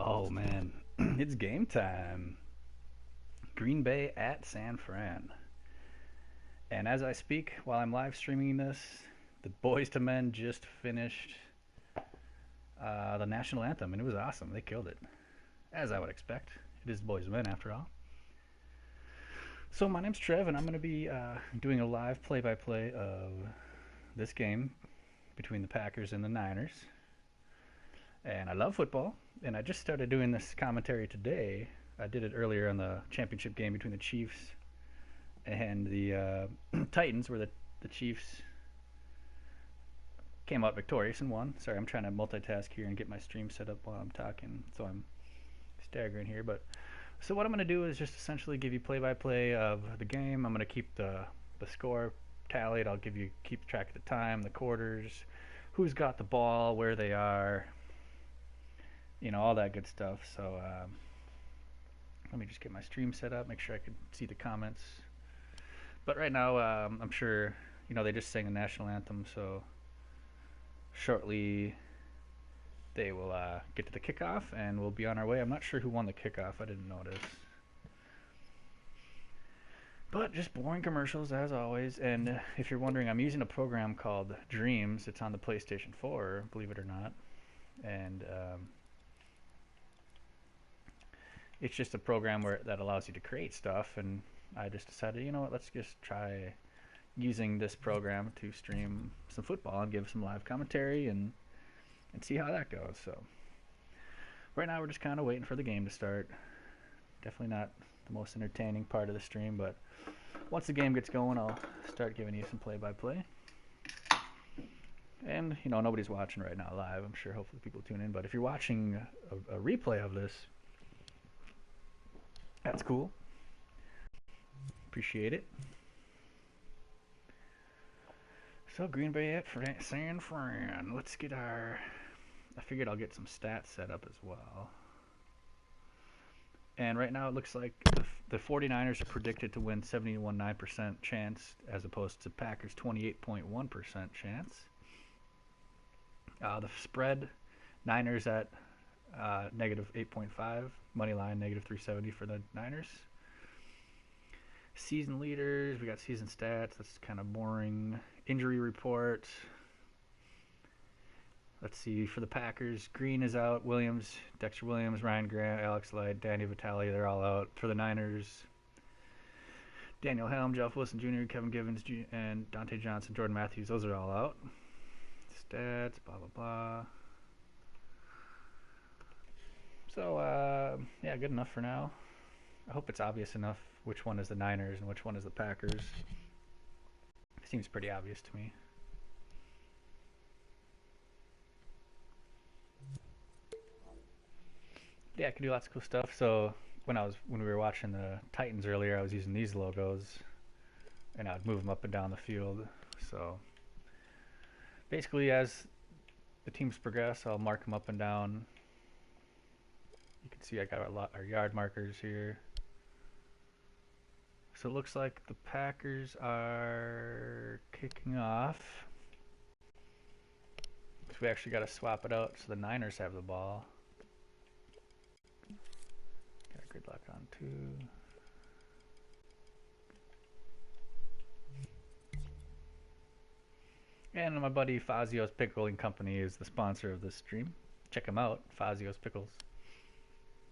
Oh man, it's game time. Green Bay at San Fran. And as I speak, while I'm live streaming this, the Boys to Men just finished the national anthem, and it was awesome. They killed it, as I would expect. It is the Boys to Men after all. So my name's Trev, and I'm going to be doing a live play-by-play of this game between the Packers and the Niners. And I love football, and I just started doing this commentary today. I did it earlier on the championship game between the Chiefs and the Titans, where the Chiefs came out victorious and won. Sorry, I'm trying to multitask here and get my stream set up while I'm talking, so I'm staggering here. But so what I'm going to do is just essentially give you play-by-play of the game. I'm going to keep the score tallied. I'll keep track of the time, the quarters, who's got the ball, where they are, all that good stuff. So let me just get my stream set up, make sure I can see the comments. But right now, I'm sure, they just sang the national anthem, so shortly they will get to the kickoff and we'll be on our way. I'm not sure who won the kickoff, I didn't notice. But just boring commercials as always. And if you're wondering, I'm using a program called Dreams. It's on the PlayStation 4, believe it or not. And it's just a program that allows you to create stuff. And I just decided, you know what, let's just try using this program to stream some football and give some live commentary and see how that goes. So right now we're just kind of waiting for the game to start. Definitely not the most entertaining part of the stream, but once the game gets going, I'll start giving you some play-by-play. And nobody's watching right now live. I'm sure hopefully people tune in, but if you're watching a replay of this, that's cool. Appreciate it. So Green Bay at San Fran. Let's get I figured I'll get some stats set up as well. And right now it looks like the 49ers are predicted to win 71.9% chance as opposed to Packers 28.1% chance. The spread, Niners at negative 8.5, money line negative 370 for the Niners. Season leaders, we got season stats, that's kind of boring. Injury report. Let's see, for the Packers, Green is out, Dexter Williams, Ryan Grant, Alex Light, Danny Vitale, they're all out. For the Niners, Daniel Helm, Jeff Wilson Jr., Kevin Givens, and Dante Johnson, Jordan Matthews, those are all out. Stats, blah, blah, blah. So, yeah, good enough for now. I hope it's obvious enough which one is the Niners and which one is the Packers. Seems pretty obvious to me. Yeah, I can do lots of cool stuff. So when we were watching the Titans earlier, I was using these logos, and I would move them up and down the field. So basically, as the teams progress, I'll mark them up and down. You can see I got our yard markers here. So it looks like the Packers are kicking off. So we actually got to swap it out so the Niners have the ball. Got a gridlock on too. And my buddy Fazio's Pickling Company is the sponsor of this stream. Check him out, Fazio's Pickles.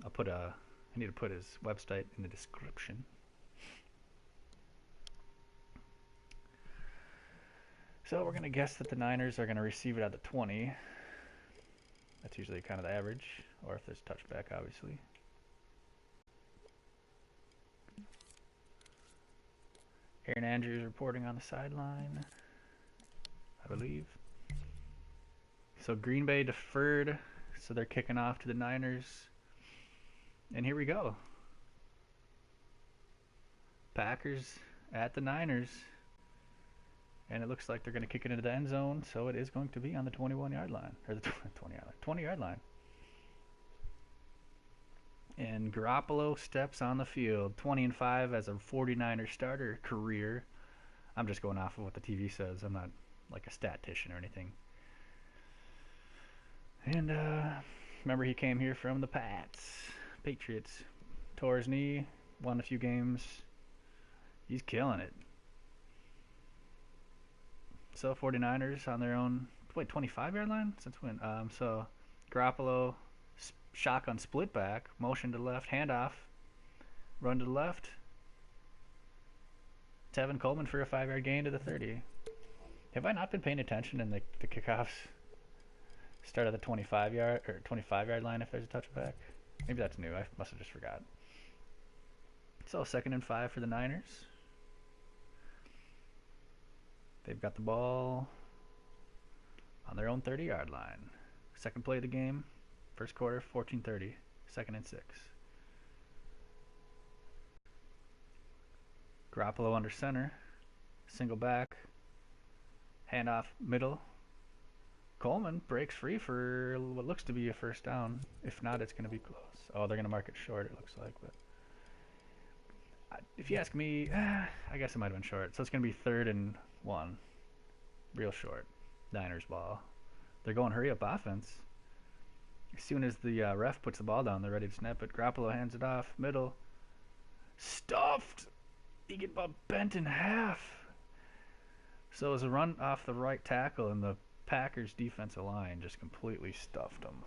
I need to put his website in the description. So we're going to guess that the Niners are going to receive it at the 20. That's usually kind of the average, or if there's touchback, obviously. Aaron Andrews reporting on the sideline, I believe. So Green Bay deferred, so they're kicking off to the Niners. And here we go. Packers at the Niners. And it looks like they're going to kick it into the end zone, so it is going to be on the 21-yard line, or the 20-yard line. And Garoppolo steps on the field, 20-5 as a 49er starter career. I'm just going off of what the TV says. I'm not like a statistician or anything. And Remember, he came here from the Patriots. Tore his knee, won a few games. He's killing it. So 49ers on their own, 25-yard line? Since when? So Garoppolo, shotgun split back, motion to the left, handoff, run to the left. Tevin Coleman for a 5-yard gain to the 30. Have I not been paying attention in the kickoffs? Start at the 25-yard line if there's a touchback. Maybe that's new. I must have just forgot. So 2nd and 5 for the Niners. They've got the ball on their own 30-yard line. Second play of the game. First quarter, 14:30. 2nd and 6. Garoppolo under center. Single back. Handoff middle. Coleman breaks free for what looks to be a first down. If not, it's going to be close. Oh, they're going to mark it short, it looks like. But if you ask me, I guess it might have been short. So it's going to be 3rd and 1. Real short. Niners ball. They're going hurry-up offense. As soon as the ref puts the ball down, they're ready to snap it. Garoppolo hands it off. Middle. Stuffed! He get about bent in half. So it was a run off the right tackle, and the Packers defensive line just completely stuffed him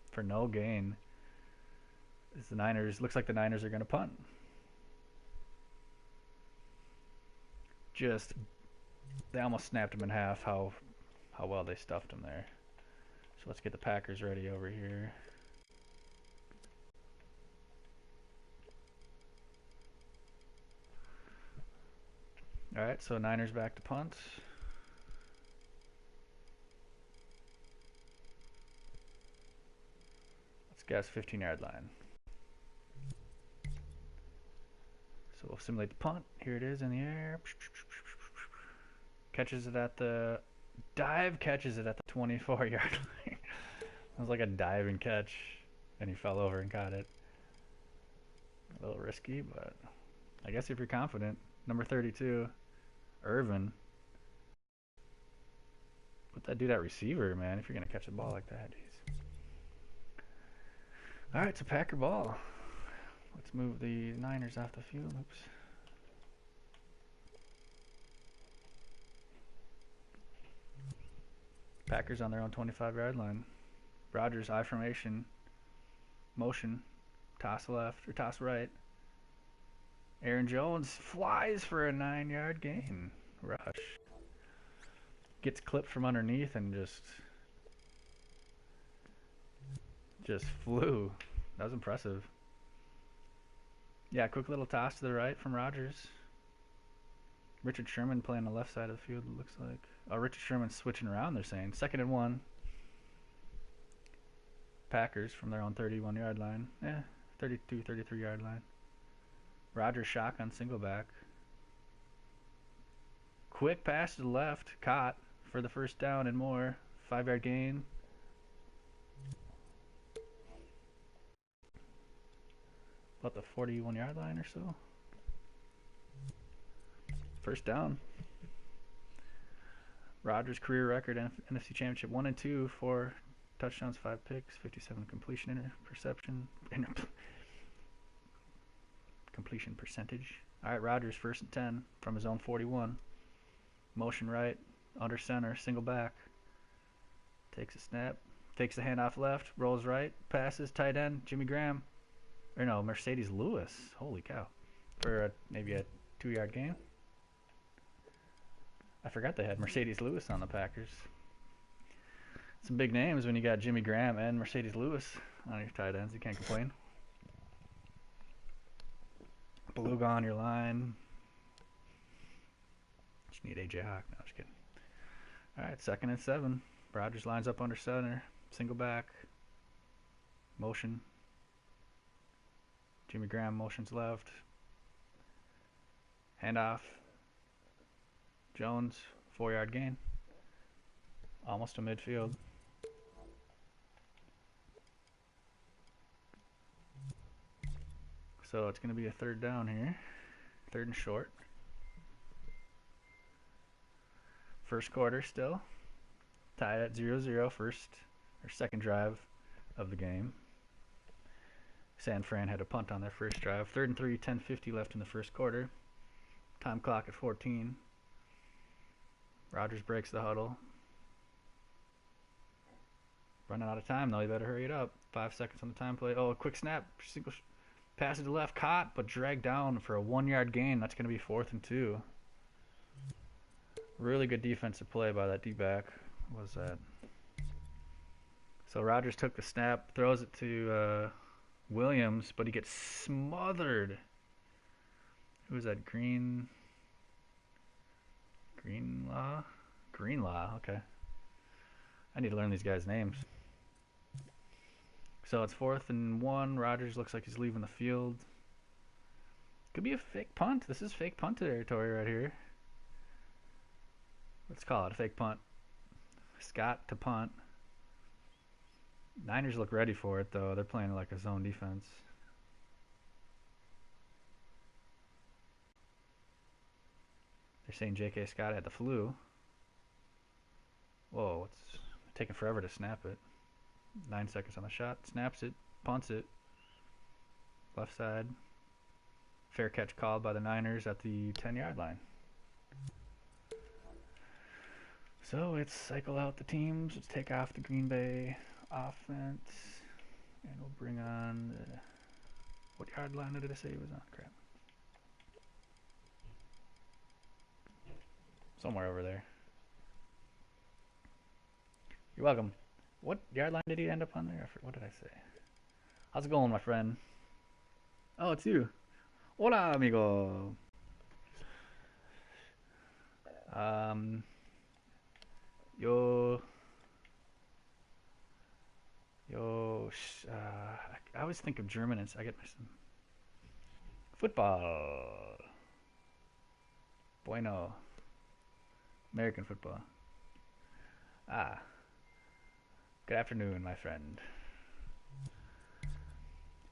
for no gain. As the Niners, looks like the Niners are going to punt. They almost snapped him in half. How well they stuffed him there. So let's get the Packers ready over here. All right, so Niners back to punt. Let's guess 15-yard line. So we'll simulate the punt. Here it is in the air. Catches it at the 24-yard line. It was like a diving catch, and he fell over and caught it. A little risky, but I guess if you're confident. Number 32, Irvin. Put that dude at receiver, man, if you're going to catch a ball like that. Jeez. All right, it's a Packer ball. Let's move the Niners off the field. Oops. Packers on their own 25-yard line. Rodgers, I formation. Motion. Toss left or toss right. Aaron Jones flies for a 9-yard gain. Rush. Gets clipped from underneath and just flew. That was impressive. Yeah, quick little toss to the right from Rodgers. Richard Sherman playing the left side of the field, it looks like. Oh, Richard Sherman's switching around, they're saying. 2nd and 1. Packers from their own 31-yard line. 32, 33-yard line. Rodgers shotgun, single back. Quick pass to the left. Caught for the first down and more. 5-yard gain. About the 41-yard line or so. First down. Rodgers' career record NFC Championship 1 and 2, 4 touchdowns, 5 picks, 57 completion completion percentage. All right, Rodgers 1st and 10 from his own 41. Motion right, under center, single back. Takes a snap, takes the handoff left, rolls right, passes, tight end, Jimmy Graham. Or no, Mercedes Lewis. Holy cow. For maybe a 2-yard gain. I forgot they had Mercedes Lewis on the Packers. Some big names when you got Jimmy Graham and Mercedes Lewis on your tight ends. You can't complain. Beluga on your line. Just need AJ Hawk. No, just kidding. All right, 2nd and 7. Rodgers lines up under center. Single back. Motion. Jimmy Graham motions left. Handoff. Jones, 4-yard gain. Almost to midfield. So it's going to be a 3rd down here. 3rd and short. First quarter still. Tied at 0-0. Second drive. of the game. San Fran had a punt on their first drive. 3rd and 3, 10:50 left in the first quarter. Time clock at 14. Rodgers breaks the huddle. Running out of time, though. You better hurry it up. 5 seconds on the time play. Oh, a quick snap. Single pass to the left. Caught, but dragged down for a 1-yard gain. That's going to be 4th and 2. Really good defensive play by that D-back. What was that? So Rodgers took the snap, throws it to Williams, but he gets smothered. Who was that? Greenlaw? Greenlaw, okay. I need to learn these guys' names. So it's 4th and 1. Rodgers looks like he's leaving the field. Could be a fake punt. This is fake punt territory right here. Let's call it a fake punt. Scott to punt. Niners look ready for it, though. They're playing like a zone defense. They're saying J.K. Scott had the flu. Whoa, it's taking forever to snap it. 9 seconds on the shot. Snaps it. Punts it. Left side. Fair catch called by the Niners at the 10-yard line. So it's cycle out the teams. Let's take off the Green Bay offense. And we'll bring on the... What yard line did I say he was on? Crap. Somewhere over there. You're welcome. What yard line did he end up on there? What did I say? How's it going, my friend? Oh, it's you. Hola, amigo. I always think of German and I get my football. Bueno. American football. Ah. Good afternoon, my friend.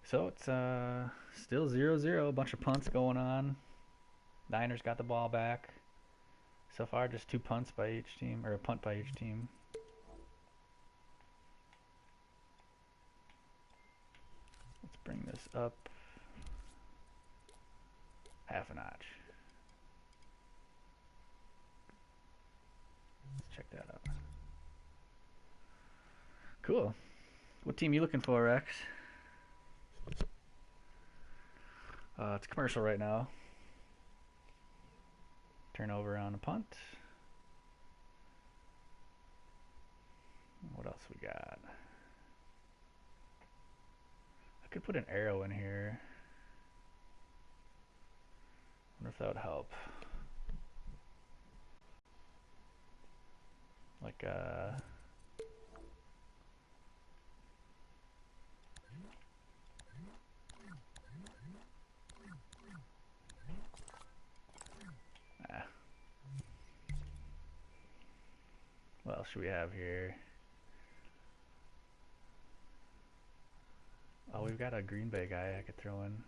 So it's still 0-0. A bunch of punts going on. Niners got the ball back. So far, just 2 punts by each team, or a punt by each team. Let's bring this up half a notch. Let's check that out. Cool. What team you looking for, Rex? It's a commercial right now. Turnover on a punt. What else we got? I could put an arrow in here. Wonder if that would help. Like what else should we have here? Oh, we've got a Green Bay guy I could throw in.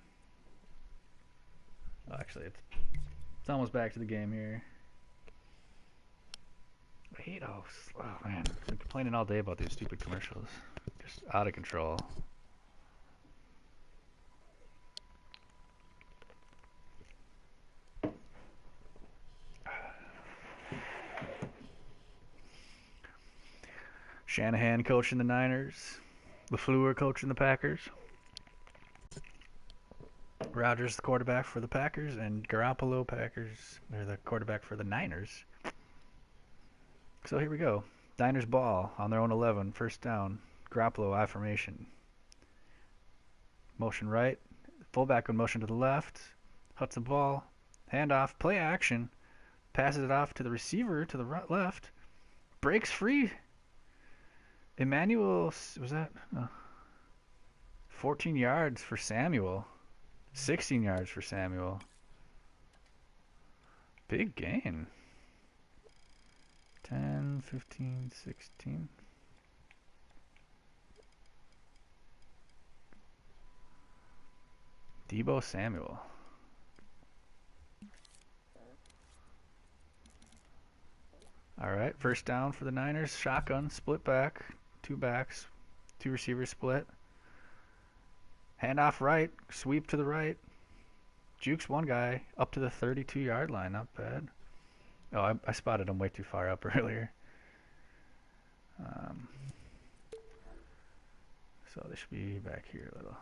Oh, actually, it's almost back to the game here. I hate oh man, I've been complaining all day about these stupid commercials. Just out of control. Shanahan coaching the Niners. LaFleur coaching the Packers. Rodgers the quarterback for the Packers, and Garoppolo they're the quarterback for the Niners. So here we go. Niners ball on their own 11, first down. Garoppolo I formation. Motion right. Fullback in motion to the left. Huts the ball. Handoff. Play action. Passes it off to the receiver to the left. Breaks free. Emmanuel, was that 14 yards for Samuel. 16 yards for Samuel. Big gain. 10, 15, 16. Deebo Samuel. All right, first down for the Niners. Shotgun, split back, 2 backs. Two receivers split. Hand off right. Sweep to the right. Jukes one guy up to the 32-yard line. Not bad. Oh, I spotted him way too far up earlier. So they should be back here a little.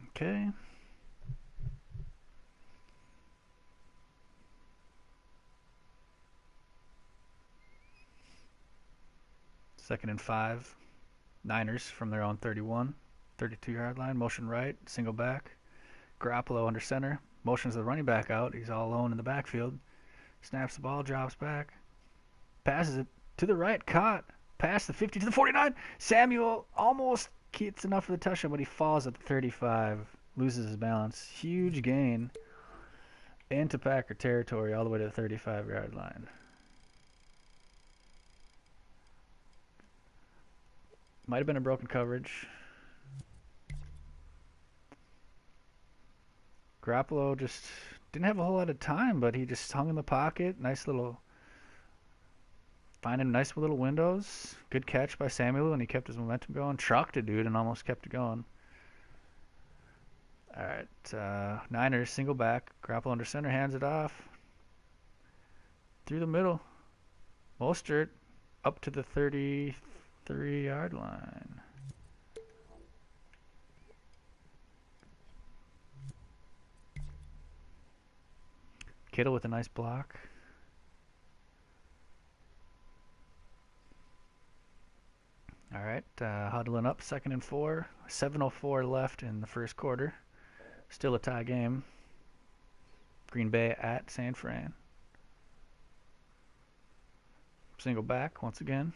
Okay. Second and 5. Niners from their own 31, 32-yard line. Motion right, single back. Garoppolo under center. Motions the running back out. He's all alone in the backfield. Snaps the ball, drops back. Passes it to the right, caught. Past the 50 to the 49. Samuel almost gets enough for the touchdown, but he falls at the 35. Loses his balance. Huge gain into Packer territory all the way to the 35-yard line. Might have been a broken coverage. Garoppolo just didn't have a whole lot of time, but he just hung in the pocket. Finding nice little windows. Good catch by Samuel, and he kept his momentum going. Trucked a dude and almost kept it going. All right, Niners single back. Garoppolo under center, hands it off. Through the middle. Mostert up to the 33-yard line. Kittle with a nice block. All right, huddling up, 2nd and 4. 7:04 left in the first quarter. Still a tie game. Green Bay at San Fran. Single back once again.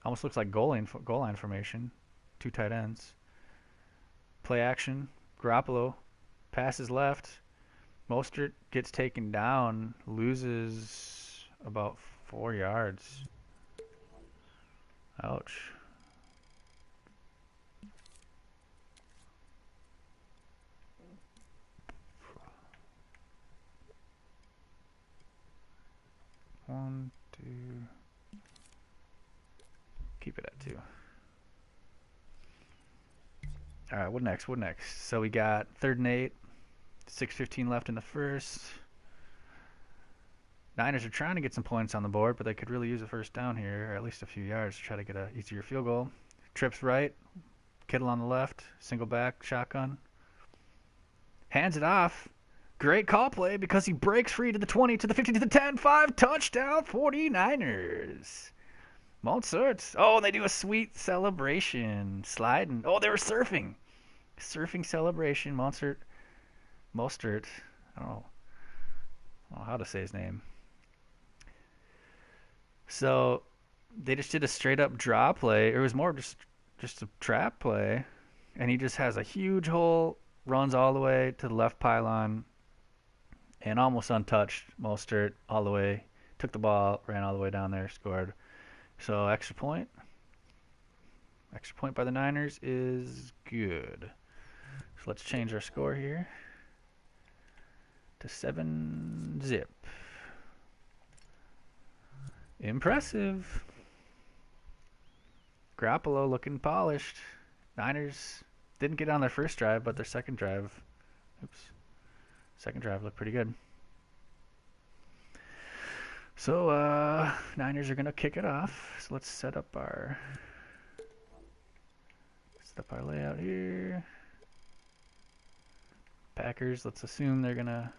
Almost looks like goal line formation. Two tight ends. Play action. Garoppolo passes left. Mostert gets taken down. Loses about 4 yards. Ouch. One, two. Keep it at 2. All right, what next? So we got 3rd and 8. 6:15 left in the first. Niners are trying to get some points on the board, but they could really use a first down here, or at least a few yards to try to get an easier field goal. Trips right. Kittle on the left. Single back, shotgun. Hands it off. Great call play because he breaks free to the 20, to the 15, to the 10. 5 touchdown 49ers. Mostert. Oh, they do a sweet celebration. Sliding. Oh, they were surfing. Surfing celebration. Mostert. I don't know how to say his name. So they just did a straight up draw play. It was more just a trap play. And he just has a huge hole, runs all the way to the left pylon, and almost untouched. Mostert all the way, took the ball, ran all the way down there, scored. So extra point by the Niners is good. So let's change our score here to 7-zip. Impressive. Garoppolo looking polished. Niners didn't get on their first drive, but their second drive looked pretty good. So Niners are gonna kick it off. So let's set up our layout here. Packers, let's assume they're gonna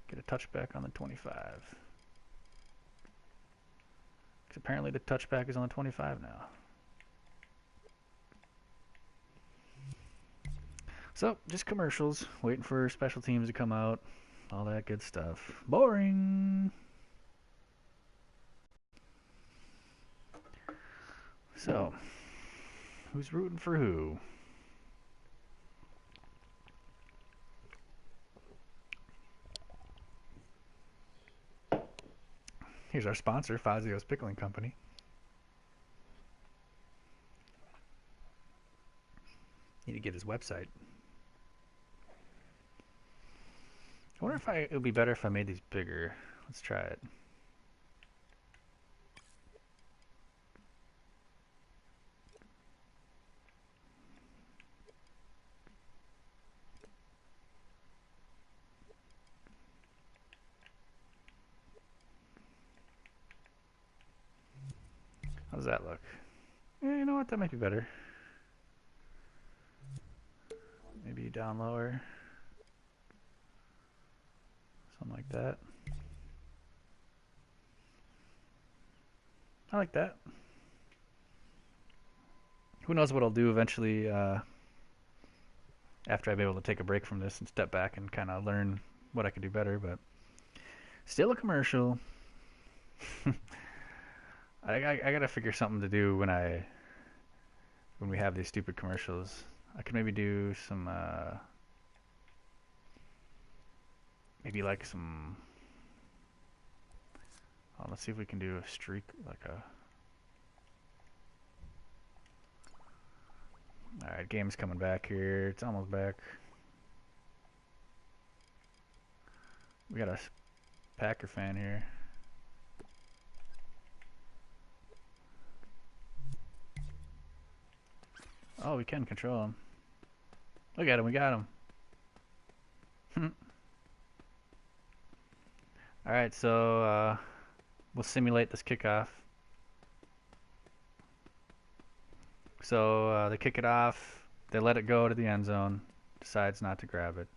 get a touchback on the 25. Because apparently the touchback is on the 25 now. So, just commercials, waiting for special teams to come out, all that good stuff. Boring! So, who's rooting for who? Here's our sponsor, Fazio's Pickling Company. Need to get his website. I wonder if it would be better if I made these bigger. Let's try it. How's that look? Yeah, you know what? That might be better. Maybe down lower. Something like that. I like that. Who knows what I'll do eventually after I'm able to take a break from this and step back and kind of learn what I could do better, but still a commercial. I gotta figure something to do when we have these stupid commercials. I could maybe do some maybe like some. Oh, let's see if we can do a streak like a. All right, game's coming back here. It's almost back. We got a Packer fan here. Oh, we can control him. Look at him, we got him. Alright, so we'll simulate this kickoff. So they kick it off, they let it go to the end zone, decides not to grab it.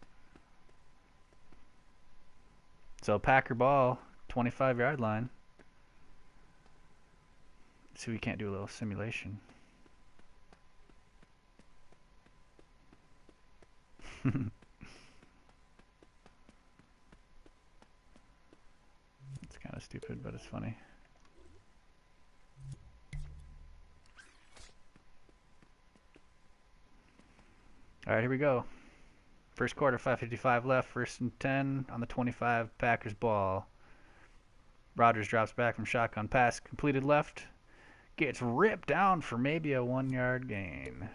So Packer ball, 25-yard line. Let's see if we can't do a little simulation. It's kind of stupid, but it's funny. All right, here we go. First quarter, 5:55 left, 1st and 10 on the 25, Packers ball. Rodgers drops back from shotgun pass, completed left, gets ripped down for maybe a 1-yard gain.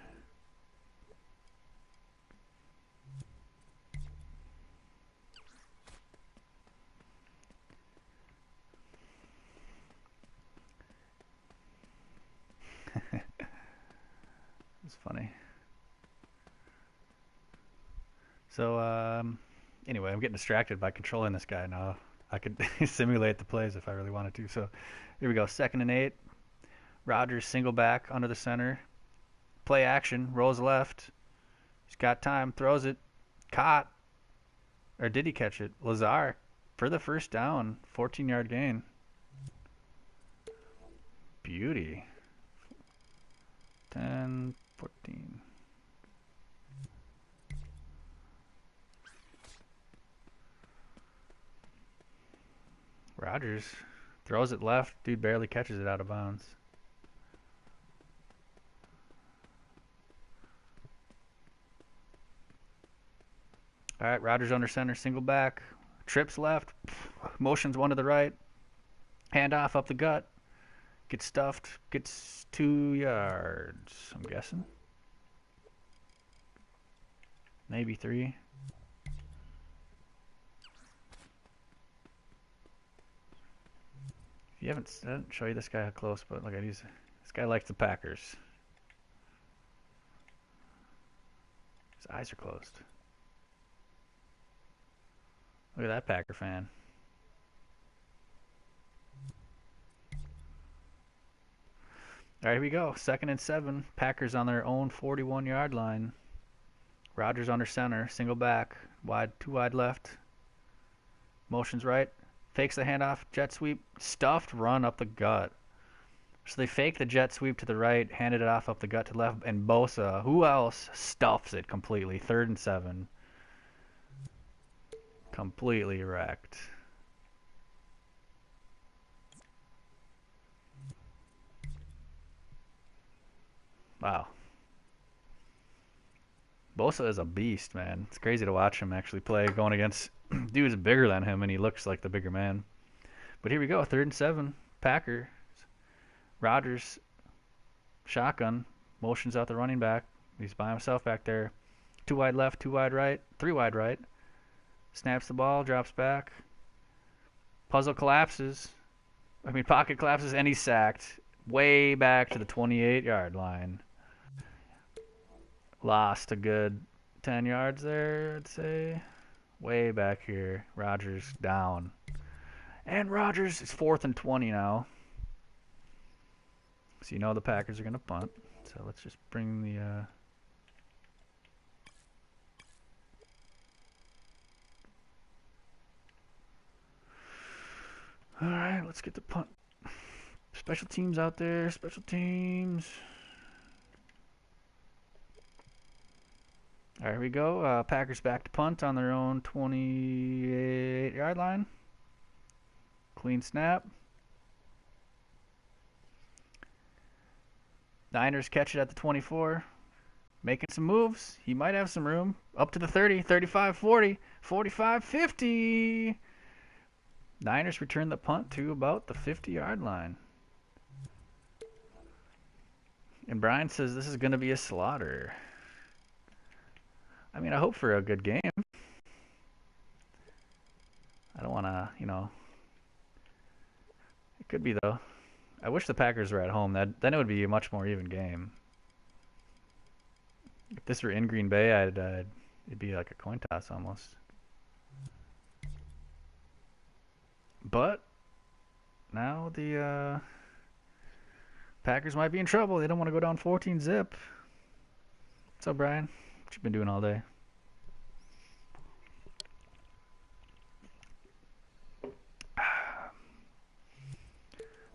It's funny. So, anyway, I'm getting distracted by controlling this guy now. I could simulate the plays if I really wanted to. So, here we go. 2nd and 8. Rodgers single back under the center. Play action. Rolls left. He's got time. Throws it. Caught. Or did he catch it? Lazar for the first down. 14-yard gain. Beauty. 10, 14. Rodgers throws it left. Dude barely catches it out of bounds. All right, Rodgers under center, single back. Trips left. Motions one to the right. Handoff up the gut. Gets stuffed. Gets 2 yards, I'm guessing. Maybe 3. If you haven't, I didn't show you this guy up close, but look at this guy likes the Packers. His eyes are closed. Look at that Packer fan. All right, here we go. 2nd and 7. Packers on their own 41-yard line. Rodgers under center, single back, wide, 2 wide left. Motions right, fakes the handoff, jet sweep, stuffed run up the gut. So they fake the jet sweep to the right, handed it off up the gut to left, and Bosa, who else, stuffs it completely. 3rd and 7. Completely wrecked. Wow. Bosa is a beast, man. It's crazy to watch him actually play going against dudes bigger than him, and he looks like the bigger man. But here we go, 3rd and 7. Packers. Rodgers, shotgun, motions out the running back. He's by himself back there. 2 wide left, 2 wide right, 3 wide right. Snaps the ball, drops back. Puzzle collapses. Pocket collapses, and he's sacked. Way back to the 28-yard line. Lost a good 10 yards there, I'd say. Way back here. Rodgers down. And Rodgers is 4th and 20 now. So you know the Packers are going to punt. So let's just bring the... All right, let's get the punt. Special teams out there. Special teams. All right, here we go. Packers back to punt on their own 28-yard line. Clean snap. Niners catch it at the 24. Making some moves. He might have some room. Up to the 30, 35, 40, 45, 50. Niners return the punt to about the 50-yard line. And Brian says this is going to be a slaughter. I mean, I hope for a good game. I don't want to, you know. It could be, though. I wish the Packers were at home. Then it would be a much more even game. If this were in Green Bay, it'd be like a coin toss almost. But now the Packers might be in trouble. They don't want to go down 14-zip. What's up, Brian? What you been doing all day?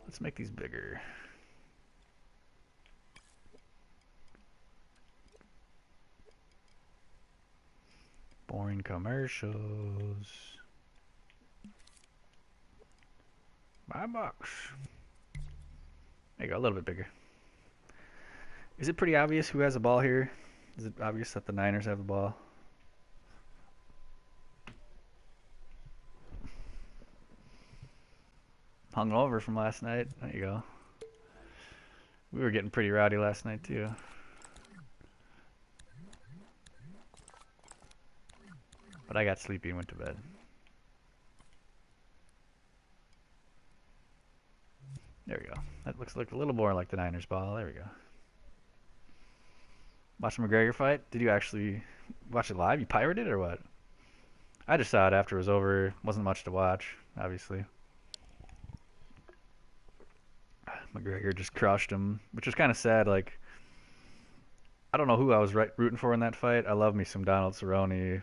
Let's make these bigger. Boring commercials. My box. There you go, a little bit bigger. Is it pretty obvious who has the ball here? Is it obvious that the Niners have the ball? Hung over from last night. There you go. We were getting pretty rowdy last night too. But I got sleepy and went to bed. There we go. That looks like a little more like the Niners ball. There we go. Watch the McGregor fight? Did you actually watch it live? You pirated it or what? I just saw it after it was over. Wasn't much to watch, obviously. McGregor just crushed him, which was kind of sad. Like, I don't know who I was rooting for in that fight. I love me some Donald Cerrone,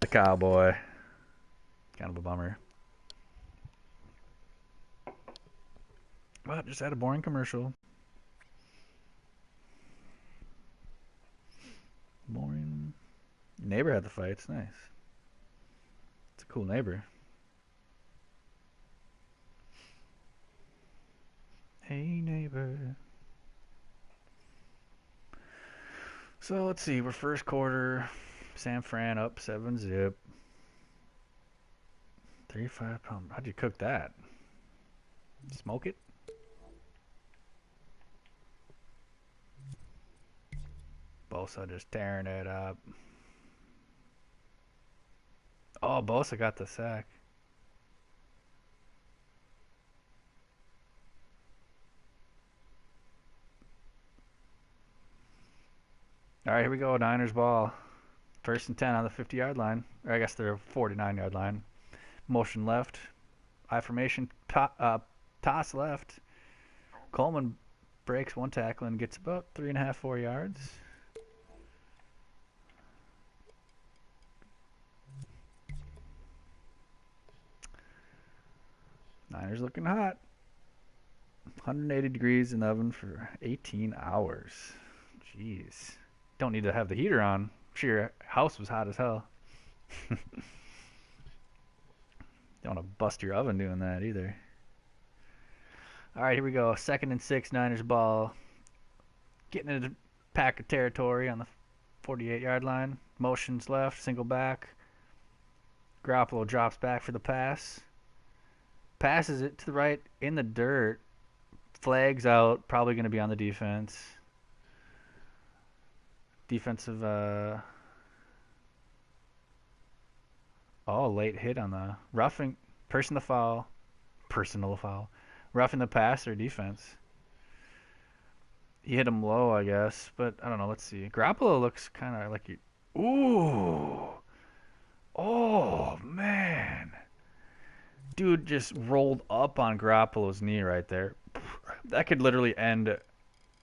the Cowboy. Kind of a bummer. But just had a boring commercial. Boring. Neighbor had the fight. It's nice. It's a cool neighbor. Hey, neighbor. So let's see. We're first quarter. San Fran up 7-zip. 35 pound. How'd you cook that? Smoke it? Bosa just tearing it up. Oh, Bosa got the sack. All right, here we go. Niners ball. First and 10 on the 50-yard line. Or I guess they're 49-yard line. Motion left. I formation. Toss left. Coleman breaks one tackle and gets about 3.5, 4 yards. Niners looking hot. 180 degrees in the oven for 18 hours. Jeez. Don't need to have the heater on. I'm sure your house was hot as hell. Don't want to bust your oven doing that either. All right, here we go. 2nd and 6, Niners ball. Getting into pack of territory on the 48-yard line. Motions left, single back. Garoppolo drops back for the pass. Passes it to the right in the dirt. Flags out. Probably going to be on the defense. Defensive. Late hit on the roughing. Personal foul. Roughing the passer defense. He hit him low, I guess. But I don't know. Let's see. Garoppolo looks kind of like he. Ooh. Oh, man. Dude just rolled up on Garoppolo's knee right there. That could literally end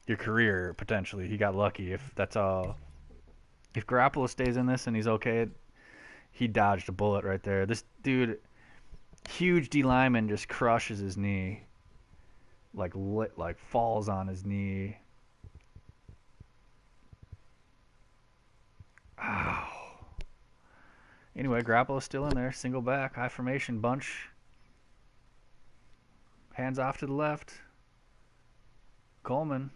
your career potentially. He got lucky if that's all. If Garoppolo stays in this and he's okay, he dodged a bullet right there. This dude, huge D lineman, just crushes his knee, like falls on his knee. Ow. Anyway, Garoppolo's still in there, single back, high formation bunch. Hands off to the left. Coleman,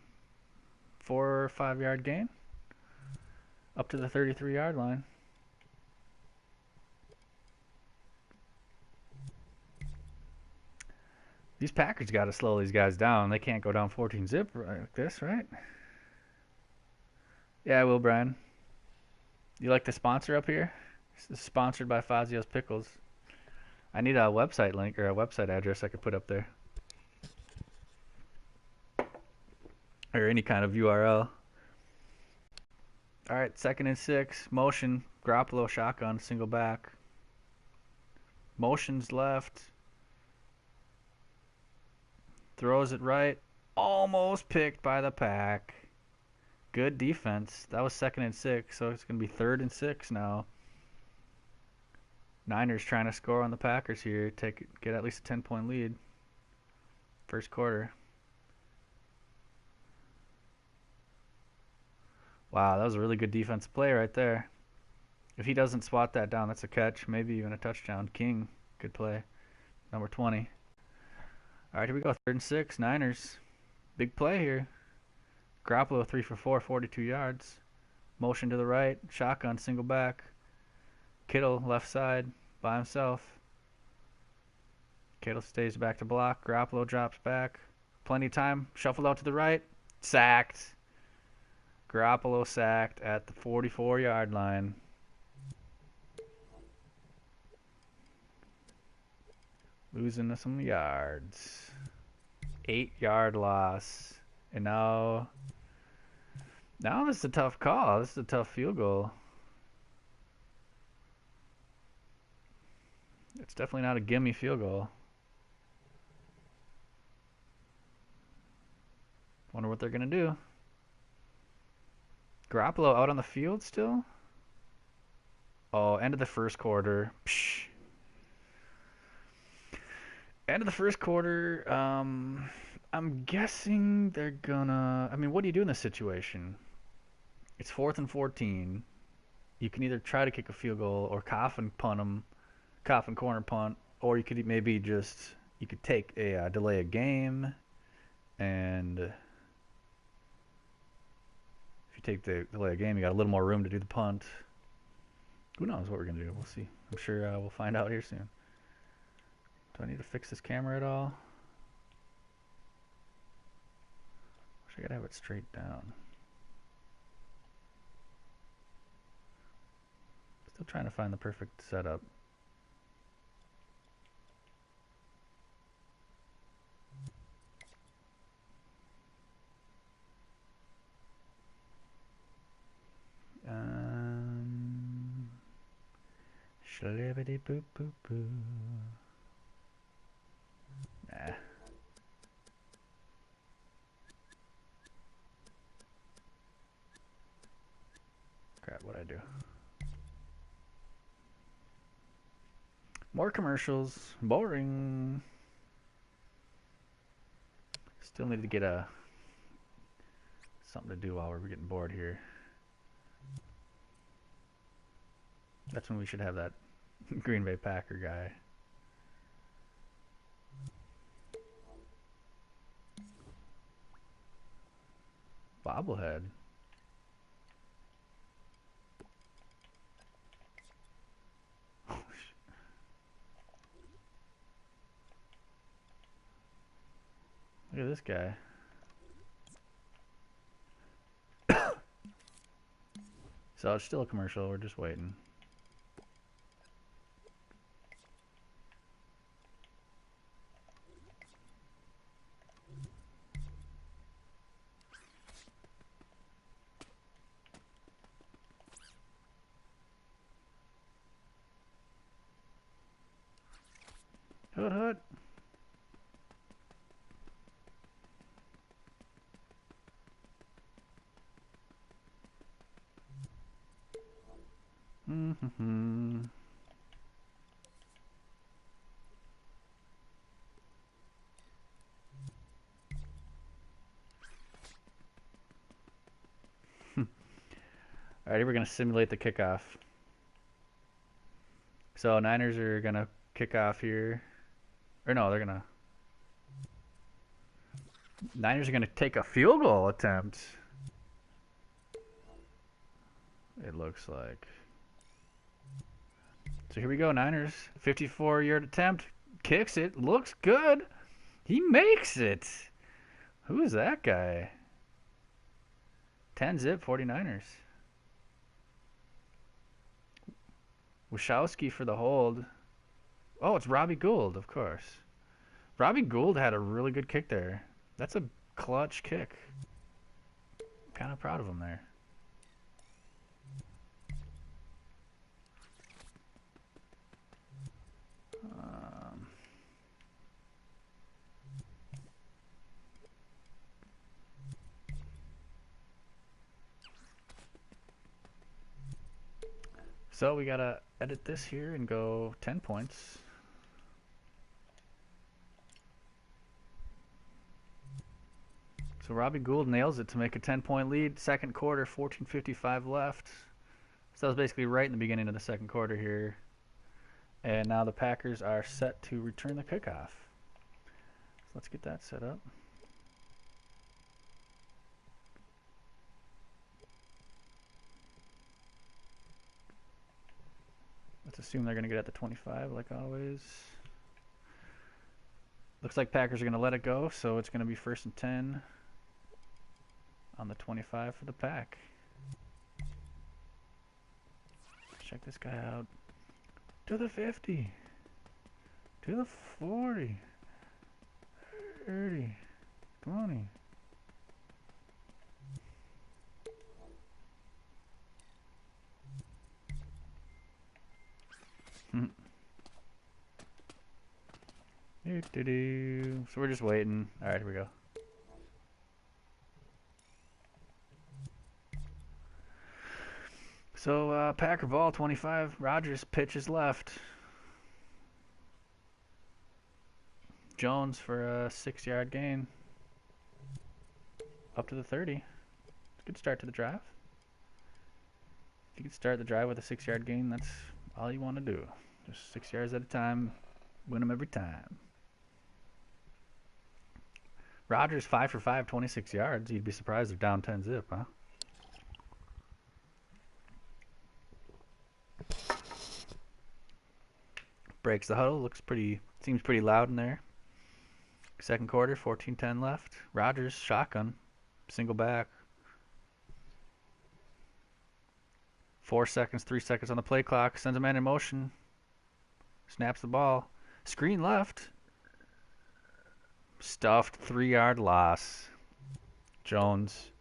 4 or 5 yard gain, up to the 33-yard line. These Packers got to slow these guys down. They can't go down 14 zip like this, right? Yeah, I will, Brian. You like the sponsor up here? This is sponsored by Fazio's Pickles. I need a website link or a website address I could put up there. Or any kind of URL. All right, 2nd and 6. Motion. Garoppolo shotgun, single back. Motions left. Throws it right. Almost picked by the pack. Good defense. That was 2nd and 6, so it's going to be 3rd and 6 now. Niners trying to score on the Packers here. Get at least a 10-point lead. First quarter. Wow, that was a really good defensive play right there. If he doesn't swat that down, that's a catch. Maybe even a touchdown. King, good play. Number 20. All right, here we go. 3rd and 6. Niners. Big play here. Garoppolo 3 for 4, 42 yards. Motion to the right. Shotgun, single back. Kittle left side by himself. Kittle stays back to block. Garoppolo drops back. Plenty of time. Shuffled out to the right. Sacked. Garoppolo sacked at the 44-yard line. Losing some yards. 8-yard loss. And now this is a tough call. This is a tough field goal. It's definitely not a gimme field goal. Wonder what they're going to do. Garoppolo out on the field still? Oh, end of the first quarter. Psh. End of the first quarter. I'm guessing they're gonna... I mean, what do you do in this situation? It's 4th and 14. You can either try to kick a field goal or coffin punt them, coffin corner punt, or you could maybe just... You could take a delay a game, and if you take the delay a game, you got a little more room to do the punt. Who knows what we're gonna do? We'll see. I'm sure we'll find out here soon. Do I need to fix this camera at all? Wish I could have it straight down. Still trying to find the perfect setup. Shlibbity boop boop boo. Nah. Crap, what'd I do? More commercials. Boring. Still need to get something to do while we're getting bored here. That's when we should have that Green Bay Packer guy. Bobblehead. Look at this guy. So it's still a commercial. We're just waiting. Hood hood. Alrighty, we're gonna simulate the kickoff. So Niners are gonna kick off here, or no, Niners are gonna take a field goal attempt. It looks like. So here we go, Niners. 54-yard attempt. Kicks it. Looks good. He makes it. Who is that guy? 10-zip 49ers. Wachowski for the hold. Oh, it's Robbie Gould, of course. Robbie Gould had a really good kick there. That's a clutch kick. Kind of proud of him there. So we gotta edit this here and go 10 points. So Robbie Gould nails it to make a 10-point lead. Second quarter, 14:55 left. So that was basically right in the beginning of the second quarter here. And now the Packers are set to return the kickoff. So let's get that set up. Let's assume they're going to get at the 25 like always. Looks like Packers are going to let it go, so it's going to be 1st and 10 on the 25 for the Pack. Check this guy out. To the 50. To the 40. 30. 20. So we're just waiting. Alright, here we go. So Packer ball 25. Rodgers pitches left. Jones for a 6-yard gain. Up to the 30. It's a good start to the drive. If you can start the drive with a 6-yard gain, that's all you want to do. Just 6 yards at a time. Win them every time. Rodgers 5 for 5, 26 yards. You'd be surprised if down 10-zip, huh? Breaks the huddle. Seems pretty loud in there. Second quarter, 14:10 left. Rodgers shotgun, single back. 4 seconds, 3 seconds on the play clock. Sends a man in motion. Snaps the ball. Screen left. Stuffed 3-yard loss. Jones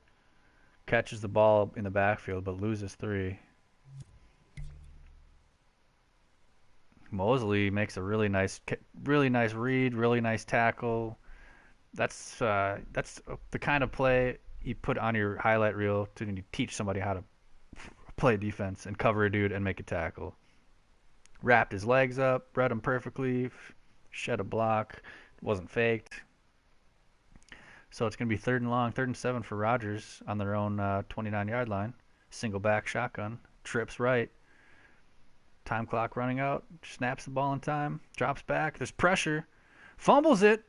catches the ball in the backfield but loses 3. Mosley makes a really nice read, really nice tackle. That's the kind of play you put on your highlight reel to teach somebody how to play defense and cover a dude and make a tackle. Wrapped his legs up, read him perfectly, shed a block, wasn't faked. So it's going to be 3rd and long, 3rd and 7 for Rodgers on their own 29-yard line. Single back shotgun, trips right. Time clock running out, snaps the ball in time, drops back, there's pressure, fumbles it.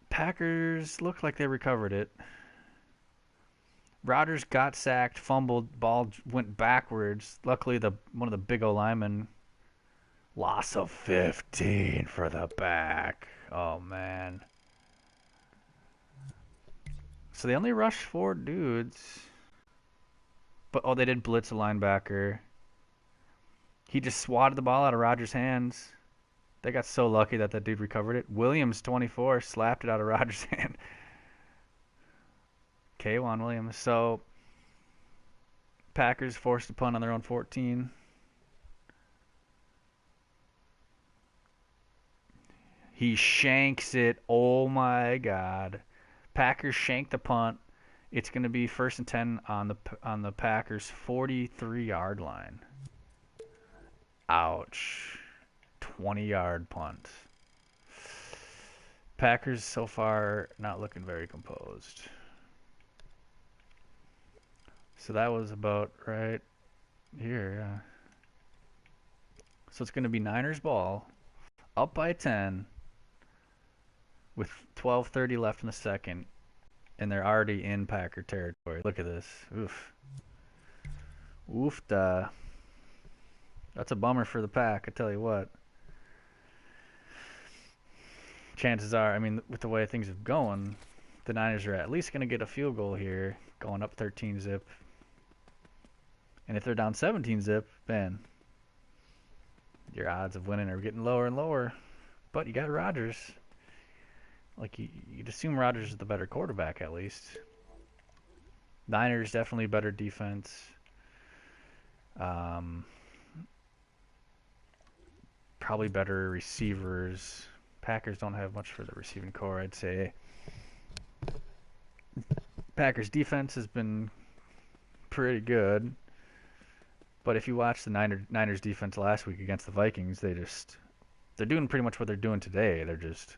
Packers look like they recovered it. Rodgers got sacked, fumbled, ball went backwards. Luckily, one of the big O linemen, loss of 15 for the back. Oh, man. So they only rushed 4 dudes. But, they did blitz a linebacker. He just swatted the ball out of Rodgers' hands. They got so lucky that dude recovered it. Williams, 24, slapped it out of Rodgers' hand. K'Wan Williams. So, Packers forced a punt on their own 14. He shanks it. Oh, my God. Packers shank the punt. It's going to be 1st and 10 on the Packers 43-yard line. Ouch. 20-yard punt. Packers so far not looking very composed. So that was about right here, yeah. So it's going to be Niners ball, up by 10, with 12:30 left in the second, and they're already in Packer territory. Look at this. Oof. Oof da. That's a bummer for the Pack, I tell you what. Chances are, I mean, with the way things have going, the Niners are at least going to get a field goal here, going up 13 zip. And if they're down 17 zip, man, your odds of winning are getting lower and lower. But you got Rodgers. Like, you'd assume Rodgers is the better quarterback, at least. Niners definitely better defense. Probably better receivers. Packers don't have much for the receiving core, I'd say. Packers defense has been pretty good. But if you watch the Niners defense last week against the Vikings, they're doing pretty much what they're doing today. They're just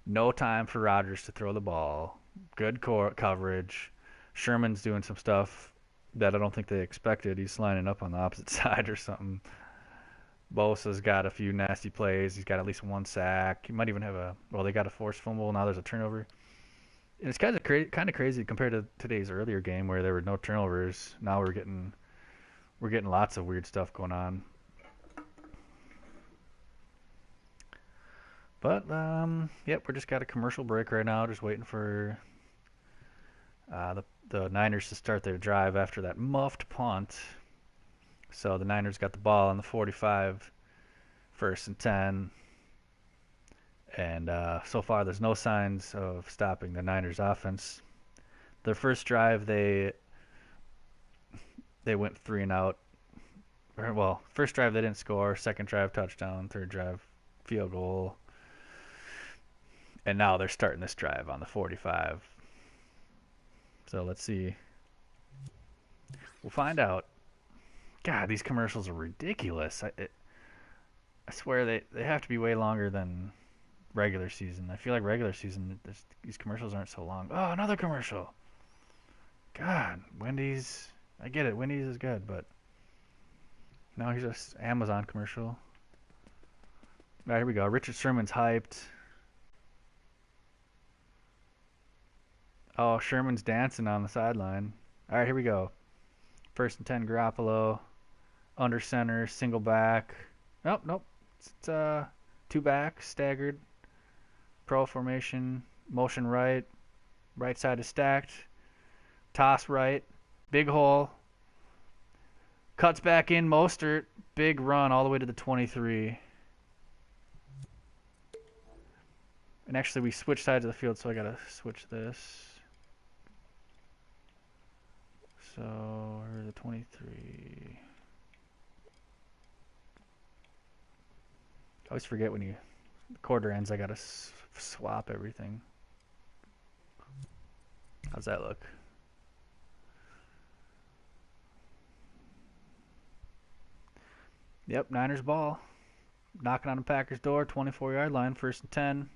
no time for Rodgers to throw the ball. Good coverage. Sherman's doing some stuff that I don't think they expected. He's lining up on the opposite side or something. Bosa's got a few nasty plays. He's got at least one sack. He might even have they got a forced fumble. Now there's a turnover. And it's kind of crazy compared to today's earlier game where there were no turnovers. Now we're getting lots of weird stuff going on. But yep, we're just got a commercial break right now, just waiting for the Niners to start their drive after that muffed punt. So the Niners got the ball on the 45, 1st and 10. And so far there's no signs of stopping the Niners offense. Their first drive, they went 3 and out. Well, first drive they didn't score, second drive touchdown, third drive field goal. And now they're starting this drive on the 45. So let's see. We'll find out. God, these commercials are ridiculous. I swear they have to be way longer than regular season. I feel like regular season, these commercials aren't so long. Oh, another commercial. God, Wendy's. I get it. Wendy's is good, but now here's just Amazon commercial. All right, here we go. Richard Sherman's hyped. Oh, Sherman's dancing on the sideline. All right, here we go. 1st and 10, Garoppolo. Under center, single back. Nope. It's 2 back, staggered. Pro formation, motion right. Right side is stacked. Toss right. Big hole. Cuts back in, Mostert. Big run all the way to the 23. And actually, we switched sides of the field, so I got to switch this. So, here's the 23. I always forget when the quarter ends, I got to swap everything. How's that look? Yep, Niners ball. Knocking on the Packers' door, 24-yard line, 1st and 10.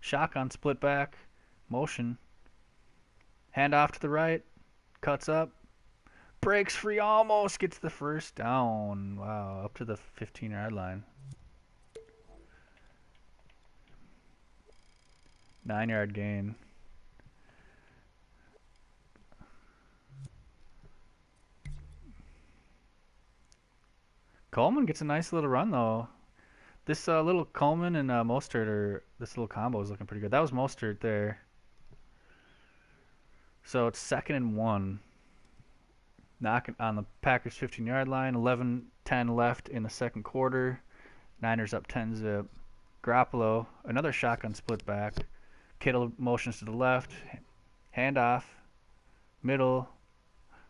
Shotgun, split back, motion. Hand off to the right, cuts up. Breaks free, almost gets the first down. Wow, up to the 15-yard line. 9-yard gain. Coleman gets a nice little run, though. This little Coleman and Mostert, this little combo is looking pretty good. That was Mostert there. So it's 2nd and 1. Knocking on the Packers 15-yard line. 11-10 left in the second quarter. Niners up 10 zip. Garoppolo, another shotgun split back. Kittle motions to the left. Handoff. Middle.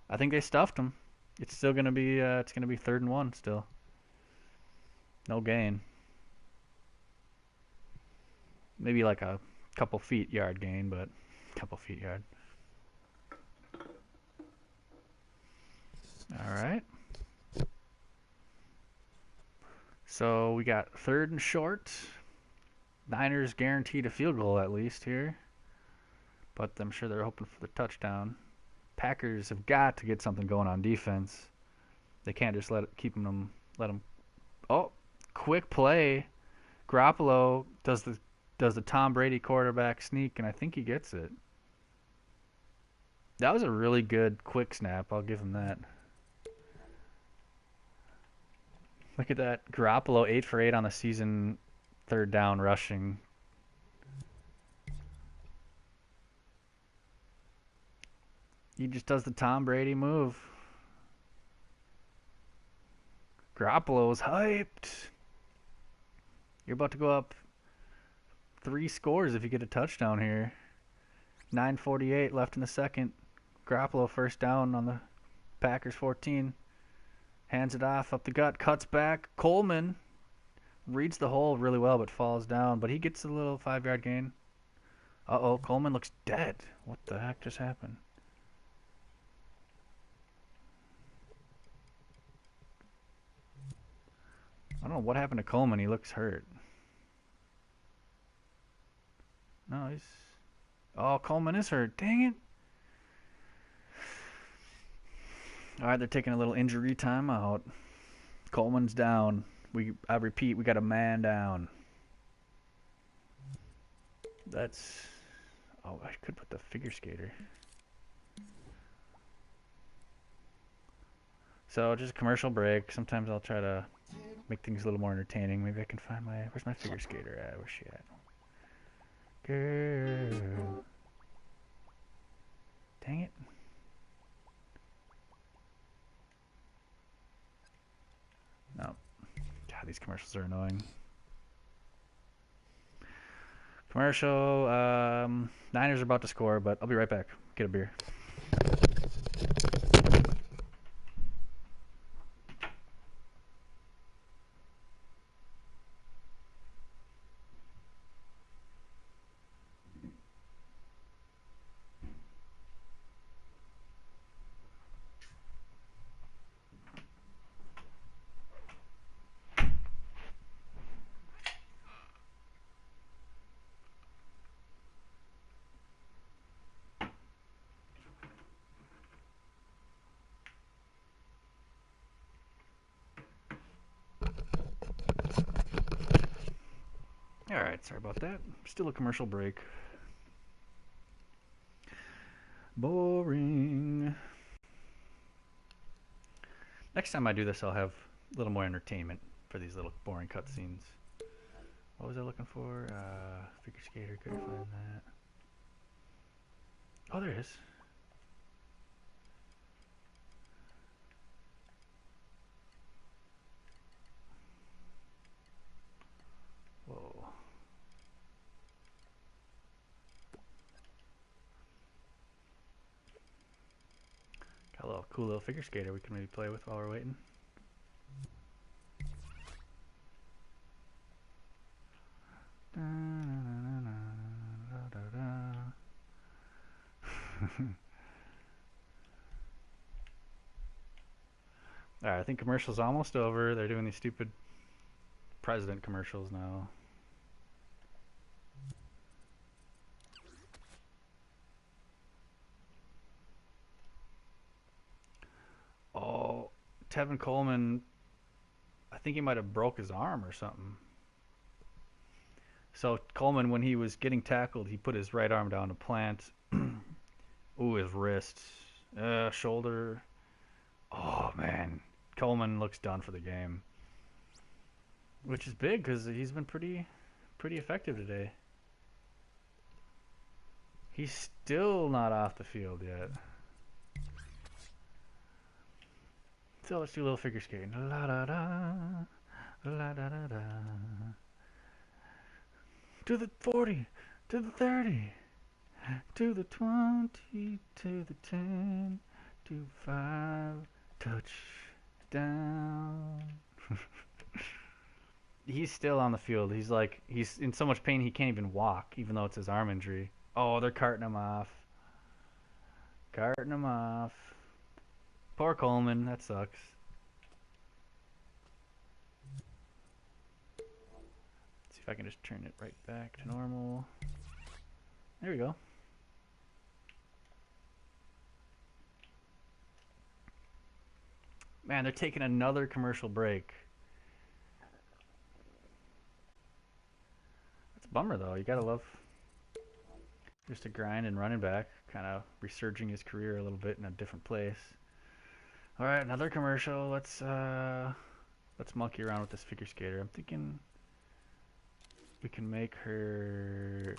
I think they stuffed him. It's still gonna be 3rd and 1 still. No gain. Maybe like a couple feet yard gain, but couple feet yard. All right. So we got 3rd and short. Niners guaranteed a field goal at least here, but I'm sure they're hoping for the touchdown. Packers have got to get something going on defense. They can't just let them. Oh, quick play. Garoppolo does the Tom Brady quarterback sneak, and I think he gets it. That was a really good quick snap. I'll give him that. Look at that. Garoppolo 8 for 8 on the season, 3rd down rushing. He just does the Tom Brady move. Garoppolo's hyped. You're about to go up 3 scores if you get a touchdown here. 9:48 left in the second. Garoppolo 1st down on the Packers 14. Hands it off up the gut, cuts back. Coleman reads the hole really well but falls down. But he gets a little 5-yard gain. Uh-oh, Coleman looks dead. What the heck just happened? I don't know what happened to Coleman. He looks hurt. No, he's... Oh, Coleman is hurt. Dang it. All right, they're taking a little injury timeout. Coleman's down. I repeat, we got a man down. That's... Oh, I could put the figure skater. So, just a commercial break. Sometimes I'll try to make things a little more entertaining. Maybe I can find my... Where's my figure skater at? Where's she at? Girl. Dang it. No. God, these commercials are annoying. Commercial. Niners are about to score, but I'll be right back. Get a beer. Alright, sorry about that. Still a commercial break. Boring. Next time I do this, I'll have a little more entertainment for these little boring cutscenes. What was I looking for? Figure skater, couldn't find that. Oh, there it is. Whoa. Got a little cool little figure skater we can maybe play with while we're waiting. Alright, I think commercial's almost over. They're doing these stupid president commercials now. Oh, Tevin Coleman, I think he might have broke his arm or something. So Coleman, when he was getting tackled, he put his right arm down to plant. Ooh, his wrist, shoulder. Oh man, Coleman looks done for the game, which is big because he's been pretty effective today. He's still not off the field yet. So let's do a little figure skating. La da da, la da da da. To the 40, to the 30, to the 20, to the 10, to 5, touchdown. He's still on the field. He's in so much pain he can't even walk, even though it's his arm injury. Oh, they're carting him off. Carting him off. Poor Coleman. That sucks. Let's see if I can just turn it right back to normal. There we go. Man, they're taking another commercial break. It's a bummer, though. You gotta love just a grind and running back, kind of resurging his career a little bit in a different place. All right, another commercial. Let's monkey around with this figure skater. I'm thinking we can make her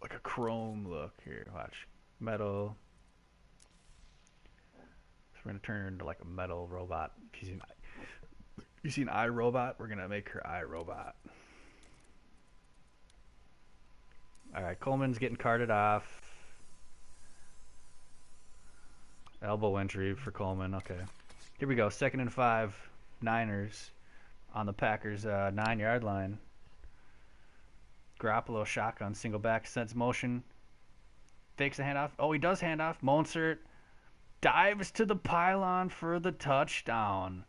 like a chrome look here. Watch, metal. So we're gonna turn her into like a metal robot. If you see an iRobot, we're gonna make her iRobot. All right, Coleman's getting carted off. Elbow entry for Coleman. Okay, here we go. 2nd and 5, Niners on the Packers 9-yard line. Garoppolo shotgun, single back, sends motion, fakes the handoff. Oh, he does handoff. Monsert dives to the pylon for the touchdown.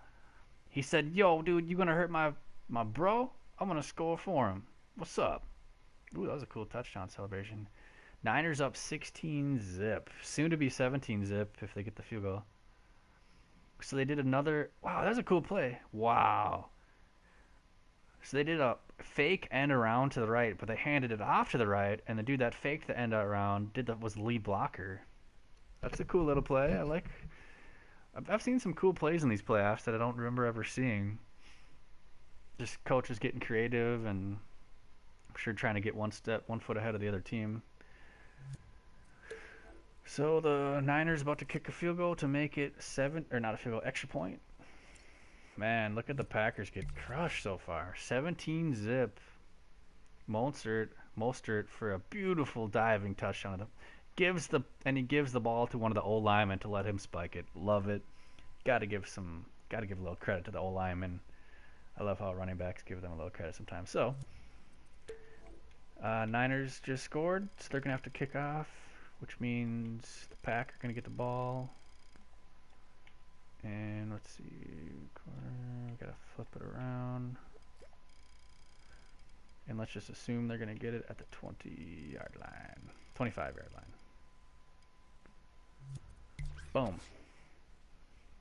He said, "Yo, dude, you gonna hurt my bro? I'm gonna score for him. What's up?" Ooh, that was a cool touchdown celebration. Niners up 16-zip. Soon to be 17-zip if they get the field goal. So they did another. Wow, that was a cool play. Wow. So they did a fake end around to the right, but they handed it off to the right, and the dude that faked the end around was the lead blocker. That's a cool little play. I like. I've seen some cool plays in these playoffs that I don't remember ever seeing. Just coaches getting creative and I'm sure trying to get one foot ahead of the other team. So the Niners about to kick a field goal to make it extra point. Man, look at the Packers get crushed so far. 17-zip. Mostert for a beautiful diving touchdown. He gives the ball to one of the old linemen to let him spike it. Love it. Got to give a little credit to the old linemen. I love how running backs give them a little credit sometimes. So, Niners just scored, so they're gonna have to kick off, which means the Pack are gonna get the ball. And let's see, corner. We gotta flip it around. And let's just assume they're gonna get it at the 20-yard line, 25-yard line. Boom.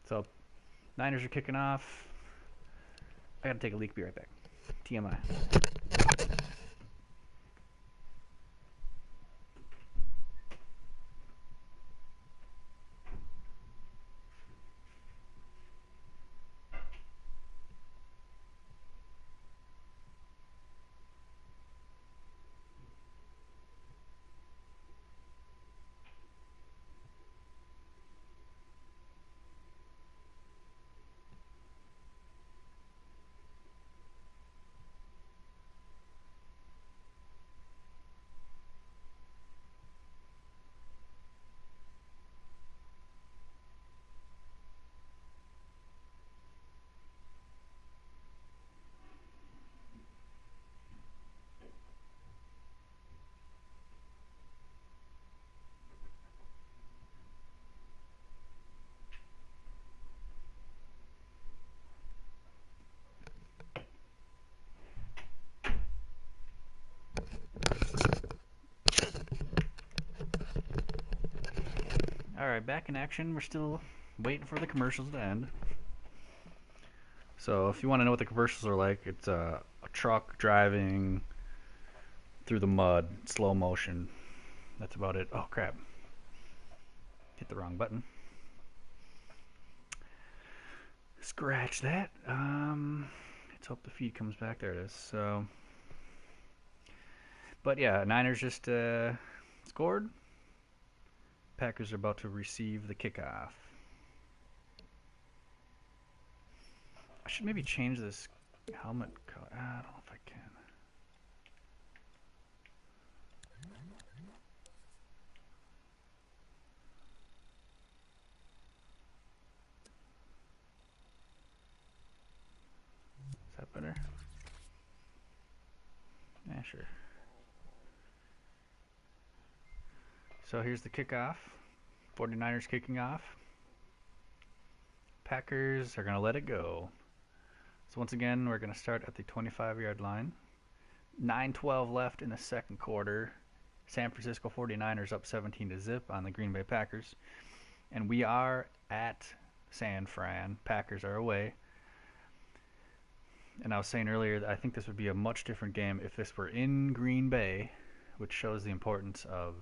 So, Niners are kicking off. I gotta take a leak. Be right back. TMI. Alright, back in action. We're still waiting for the commercials to end. So if you want to know what the commercials are like, it's a truck driving through the mud, slow motion. That's about it. Oh crap. Hit the wrong button. Scratch that. Let's hope the feed comes back. There it is. So, but yeah, Niners just scored. Packers are about to receive the kickoff. I should maybe change this helmet color. I don't know if I can. Is that better? Yeah, sure. So here's the kickoff. 49ers kicking off. Packers are going to let it go. So once again, we're going to start at the 25-yard line. 9:12 left in the second quarter. San Francisco 49ers up 17-0 on the Green Bay Packers. And we are at San Fran. Packers are away. And I was saying earlier that I think this would be a much different game if this were in Green Bay, which shows the importance of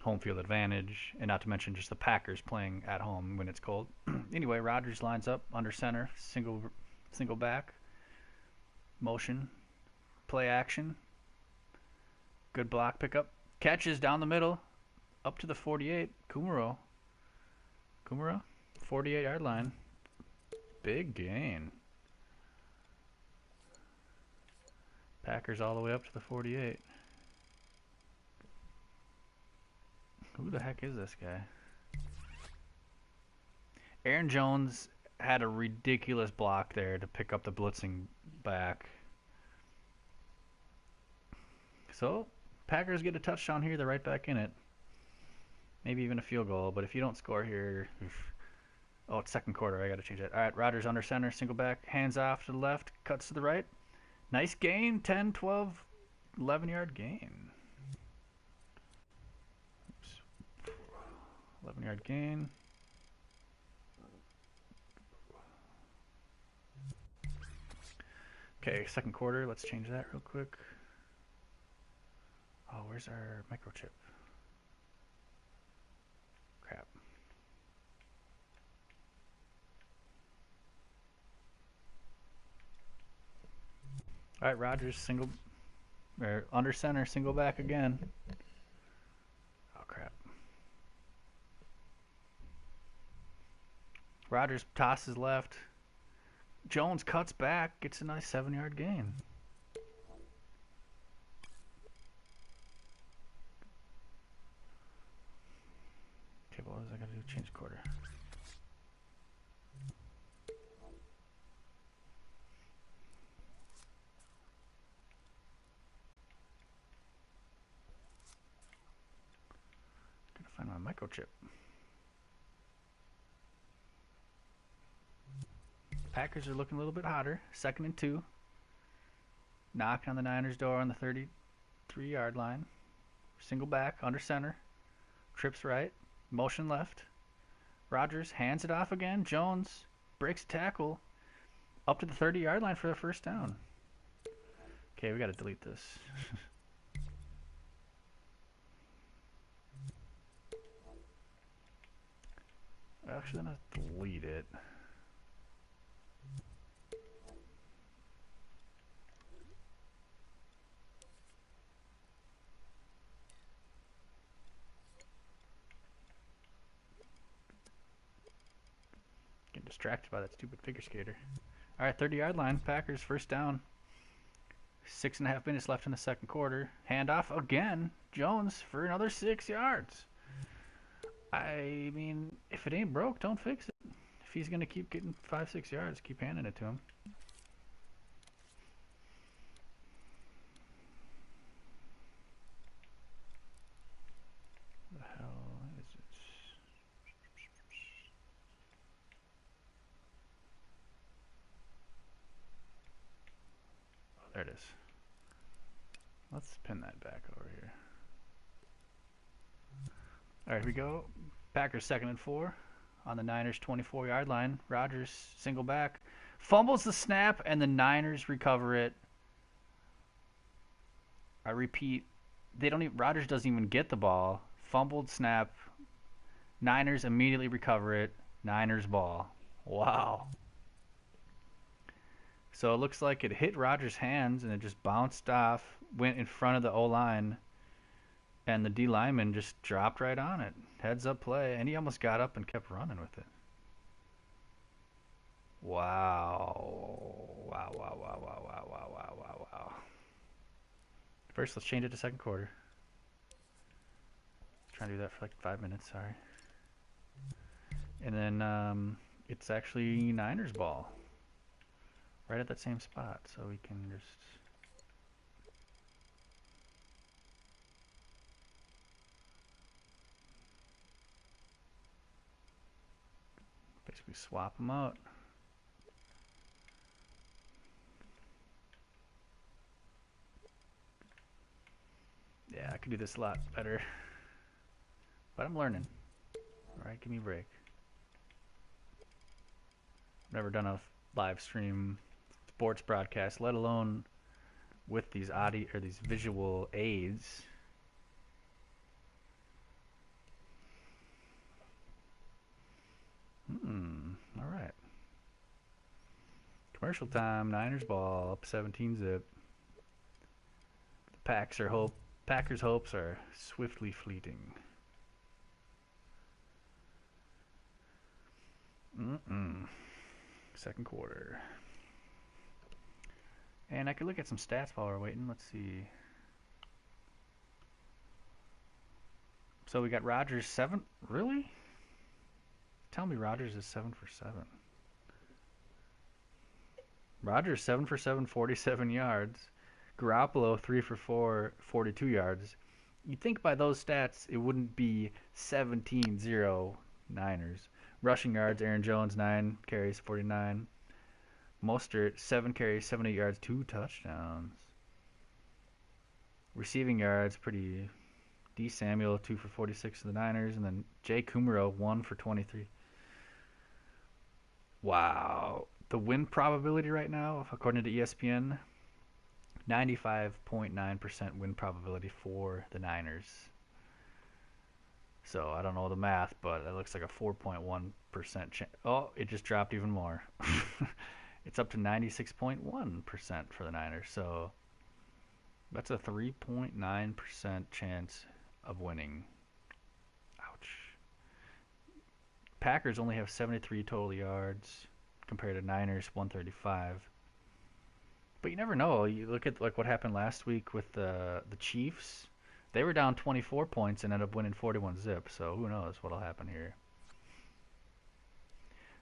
home field advantage, and not to mention just the Packers playing at home when it's cold. Anyway, Rodgers lines up under center, single back, motion, play action, good block pickup, catches down the middle, up to the 48. Kumaro, 48-yard line, big gain. Packers all the way up to the 48. Who the heck is this guy? Aaron Jones had a ridiculous block there to pick up the blitzing back. So, Packers get a touchdown here. They're right back in it. Maybe even a field goal, but if you don't score here... Oh, it's second quarter. I got to change that. All right, Rodgers under center, single back, hands off to the left, cuts to the right. Nice gain, 10, 12, 11-yard gain. 11-yard gain. Okay, second quarter. Let's change that real quick. Oh, where's our microchip? Crap. All right, Rodgers under center, single back again. Oh crap. Rodgers tosses left. Jones cuts back, gets a nice 7-yard gain. Okay, what was I gotta do? Change quarter. Gotta find my microchip. Packers are looking a little bit hotter. 2nd and 2. Knocking on the Niners' door on the 33-yard line. Single back, under center. Trips right. Motion left. Rodgers hands it off again. Jones breaks a tackle. Up to the 30-yard line for the first down. Okay, we got to delete this. Actually, I'm going to delete it. Getting distracted by that stupid figure skater. All right, 30-yard line. Packers first down. 6.5 minutes left in the second quarter. Handoff again. Jones for another 6 yards. I mean, if it ain't broke, don't fix it. If he's going to keep getting 5-6 yards, keep handing it to him. What the hell is it? Oh, there it is. Let's pin that back over here. All right, here we go. Packers 2nd and 4 on the Niners 24-yard line. Rodgers single back, fumbles the snap, and the Niners recover it. I repeat, Rodgers doesn't even get the ball. Fumbled snap. Niners immediately recover it. Niners ball. Wow. So it looks like it hit Rodgers' hands and it just bounced off, went in front of the O-line, and the D lineman just dropped right on it. Heads up play, and he almost got up and kept running with it. Wow. Wow, wow, wow, wow, wow, wow, wow, wow, wow. First, let's change it to second quarter. Trying to do that for like 5 minutes, sorry. And then it's actually Niners ball. Right at that same spot, so we can just... we swap them out. Yeah, I could do this a lot better. But I'm learning. Alright, give me a break. I've never done a live stream sports broadcast, let alone with these audio or these visual aids. Alright. Commercial time, Niners ball, up 17 zip. The Packers' hopes are swiftly fleeting. Second quarter. And I could look at some stats while we're waiting. Let's see. So we got Rodgers 7. Really? Tell me Rodgers is 7 for 7. Rodgers 7 for 7, 47 yards. Garoppolo 3 for 4, 42 yards. You'd think by those stats it wouldn't be 17-0 Niners. Rushing yards, Aaron Jones 9 carries, 49. Mostert 7 carries, 78 yards, 2 touchdowns. Receiving yards, pretty. D. Samuel 2 for 46 for the Niners, and then Jay Kumaro 1 for 23. Wow. The win probability right now, according to ESPN, 95.9% win probability for the Niners. So I don't know the math, but it looks like a 4.1% chance. Oh, it just dropped even more. It's up to 96.1% for the Niners. So that's a 3.9% chance of winning. Ouch. Packers only have 73 total yards compared to Niners 135. But you never know. You look at like what happened last week with the Chiefs. They were down 24 points and ended up winning 41 zip. So who knows what'll happen here.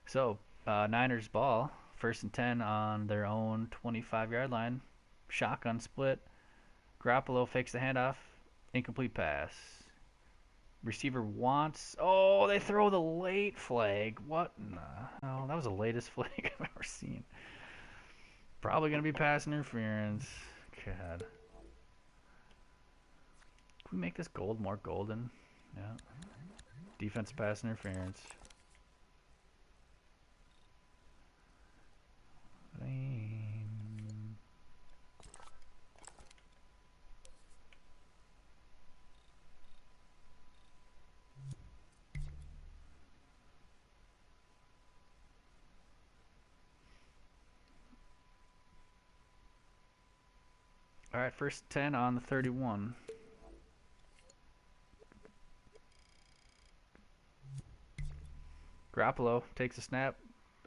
So Niners ball, 1st and 10 on their own 25-yard line. Shotgun split. Garoppolo fakes the handoff. Incomplete pass. Receiver wants. Oh, they throw the late flag. What in the hell? That was the latest flag I've ever seen. Probably going to be pass interference. God. Can we make this gold more golden? Yeah. Defense pass interference. All right, 1st 10 on the 31. Garoppolo takes a snap.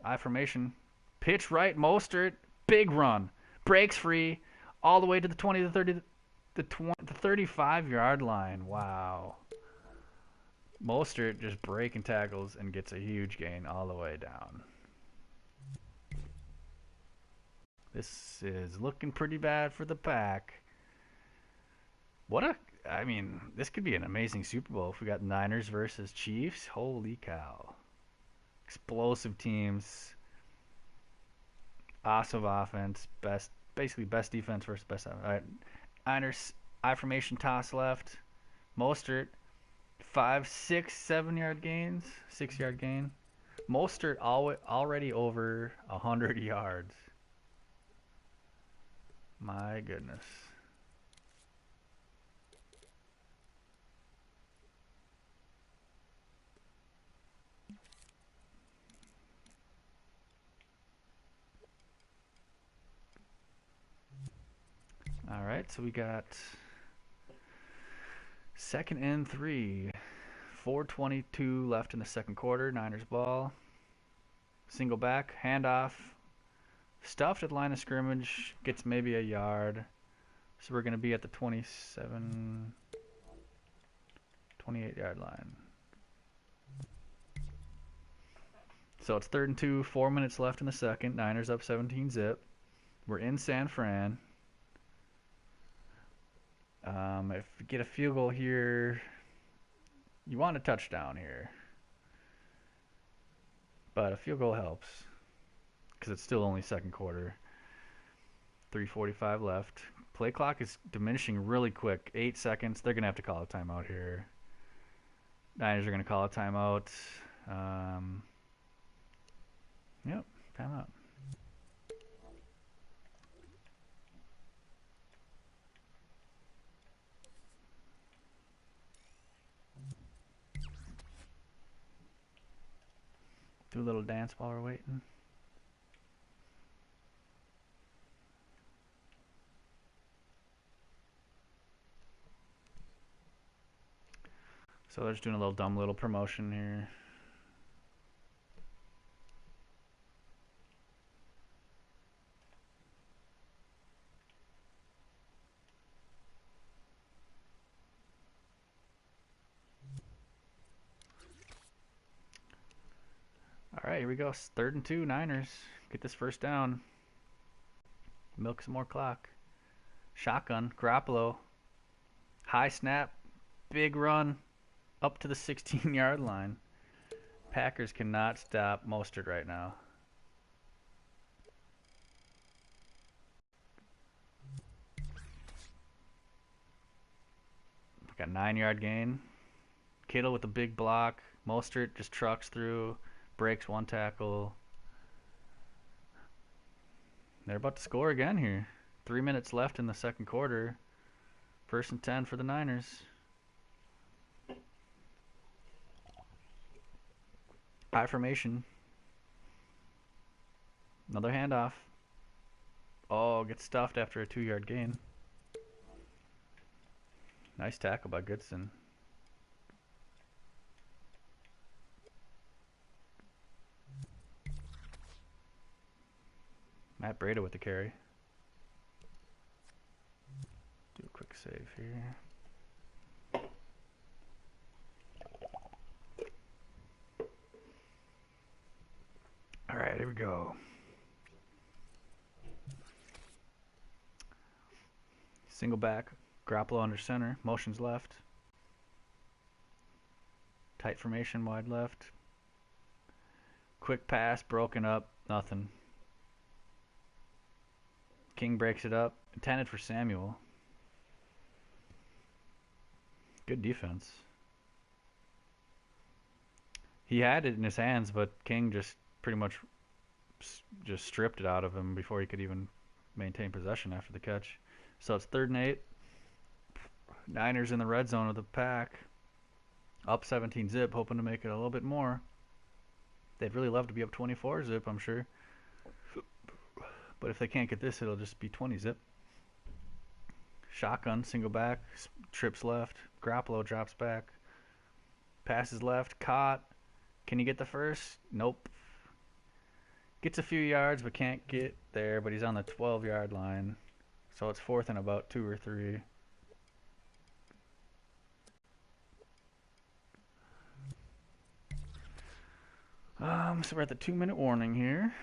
I formation. Pitch right, Mostert. Big run. Breaks free. All the way to the 20, the 30, the 35-yard line. Wow. Mostert just breaking tackles and gets a huge gain all the way down. This is looking pretty bad for the Pack. This could be an amazing Super Bowl if we got Niners versus Chiefs. Holy cow. Explosive teams. Awesome offense. Basically best defense versus best offense. All right. Niners, I formation toss left. Mostert, 5, 6, 7-yard gains. 6-yard gain. Mostert already over 100 yards. My goodness. All right, so we got 2nd and 3. 4:22 left in the second quarter. Niners ball. Single back, handoff. Stuffed at line of scrimmage, gets maybe a yard. So we're going to be at the 27, 28-yard line. So it's 3rd and 2, 4 minutes left in the second. Niners up 17 zip. We're in San Fran. If we get a field goal here, you want a touchdown here. But a field goal helps because it's still only second quarter. 3:45 left. Play clock is diminishing really quick. 8 seconds. They're gonna have to call a timeout here. Niners are gonna call a timeout. Um, yep, timeout. Do a little dance while we're waiting. So they're just doing a little dumb little promotion here. All right, here we go. 3rd and 2, Niners. Get this first down. Milk some more clock. Shotgun, Garoppolo. High snap, big run up to the 16-yard line. Packers cannot stop Mostert right now. Got a 9-yard gain. Kittle with a big block. Mostert just trucks through, breaks one tackle. They're about to score again here. 3 minutes left in the second quarter. 1st and 10 for the Niners. High formation. Another handoff. Oh, gets stuffed after a 2-yard gain. Nice tackle by Goodson. Matt Breida with the carry. Do a quick save here. All right, here we go. Single back, Garoppolo under center, motions left. Tight formation, wide left. Quick pass, broken up, nothing. King breaks it up, intended for Samuel. Good defense. He had it in his hands, but King just pretty much just stripped it out of him before he could even maintain possession after the catch. So it's 3rd and 8. Niners in the red zone of the pack. Up 17 zip, hoping to make it a little bit more. They'd really love to be up 24 zip, I'm sure. But if they can't get this, it'll just be 20 zip. Shotgun, single back, trips left. Garoppolo drops back. Passes left, caught. Can he get the first? Nope. Gets a few yards, but can't get there. But he's on the 12-yard line. So it's 4th and about 2 or 3. So we're at the 2-minute warning here.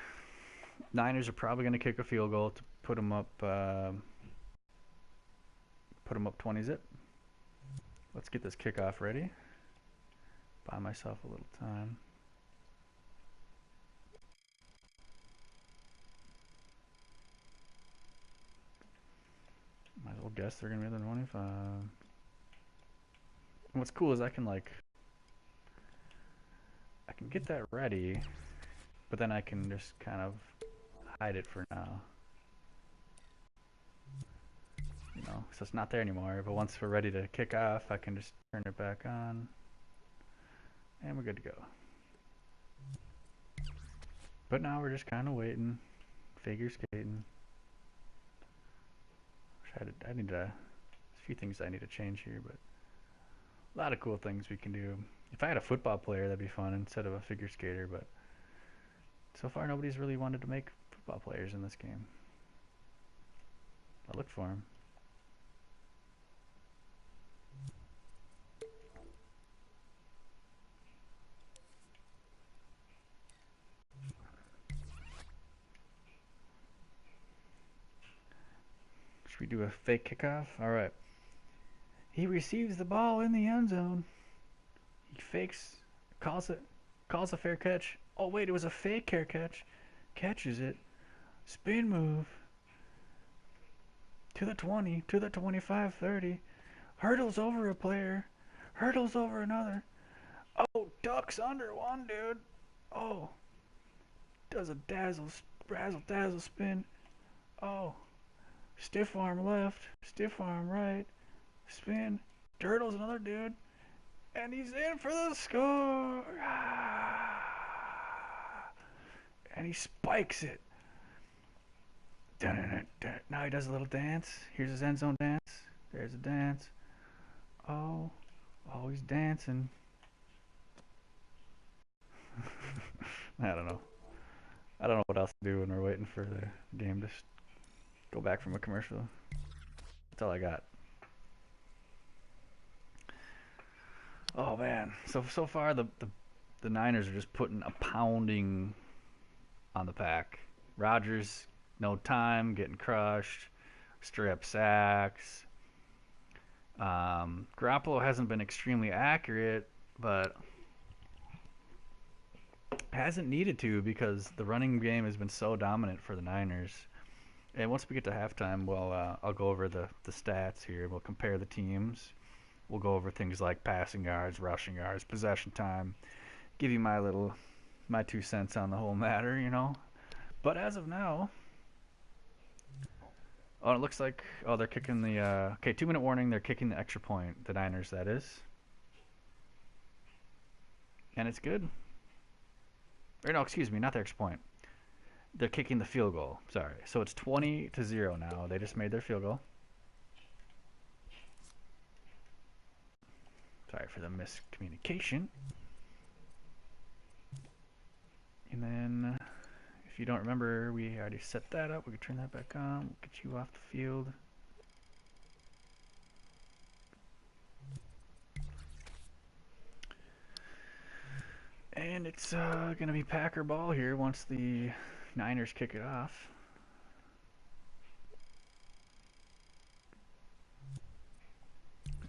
Niners are probably going to kick a field goal to put them up 20 zip. Let's get this kickoff ready. Buy myself a little time. Might as well guess they're going to be at the 25. And what's cool is I can get that ready, but then I can just kind of hide it for now. You know, so it's not there anymore, but once we're ready to kick off, I can just turn it back on, and we're good to go. But now we're just kind of waiting, figure skating. I need a few things I need to change here, but a lot of cool things we can do. If I had a football player, that'd be fun instead of a figure skater, but so far nobody's really wanted to make football players in this game. I looked for them. Should we do a fake kickoff? All right. He receives the ball in the end zone. He fakes, calls a fair catch. Oh, wait, it was a fake hair catch. Catches it. Spin move. To the 20, to the 25, 30. Hurdles over a player. Hurdles over another. Oh, ducks under one, dude. Oh, does a razzle dazzle spin. Oh, stiff arm left, stiff arm right, spin. Hurdles another dude, and he's in for the score. And he spikes it. Now he does a little dance. Here's his end zone dance. There's a dance. Oh, he's dancing. I don't know. I don't know what else to do when we're waiting for the game to go back from a commercial. That's all I got. Oh man, so far the Niners are just putting a pounding on the Pack. Rodgers, no time, getting crushed, strip sacks. Garoppolo hasn't been extremely accurate, but hasn't needed to because the running game has been so dominant for the Niners. And once we get to halftime, well, I'll go over the stats here. We'll compare the teams. We'll go over things like passing yards, rushing yards, possession time. Give you my 2 cents on the whole matter, you know. But as of now, it looks like they're kicking the 2-minute warning. They're kicking the extra point. The Niners, that is, and it's good. Or no, excuse me, not the extra point. They're kicking the field goal. Sorry. So it's 20-0 now. They just made their field goal. Sorry for the miscommunication. And then, if you don't remember, we already set that up. We can turn that back on. We'll get you off the field. And it's going to be Packer ball here once the Niners kick it off.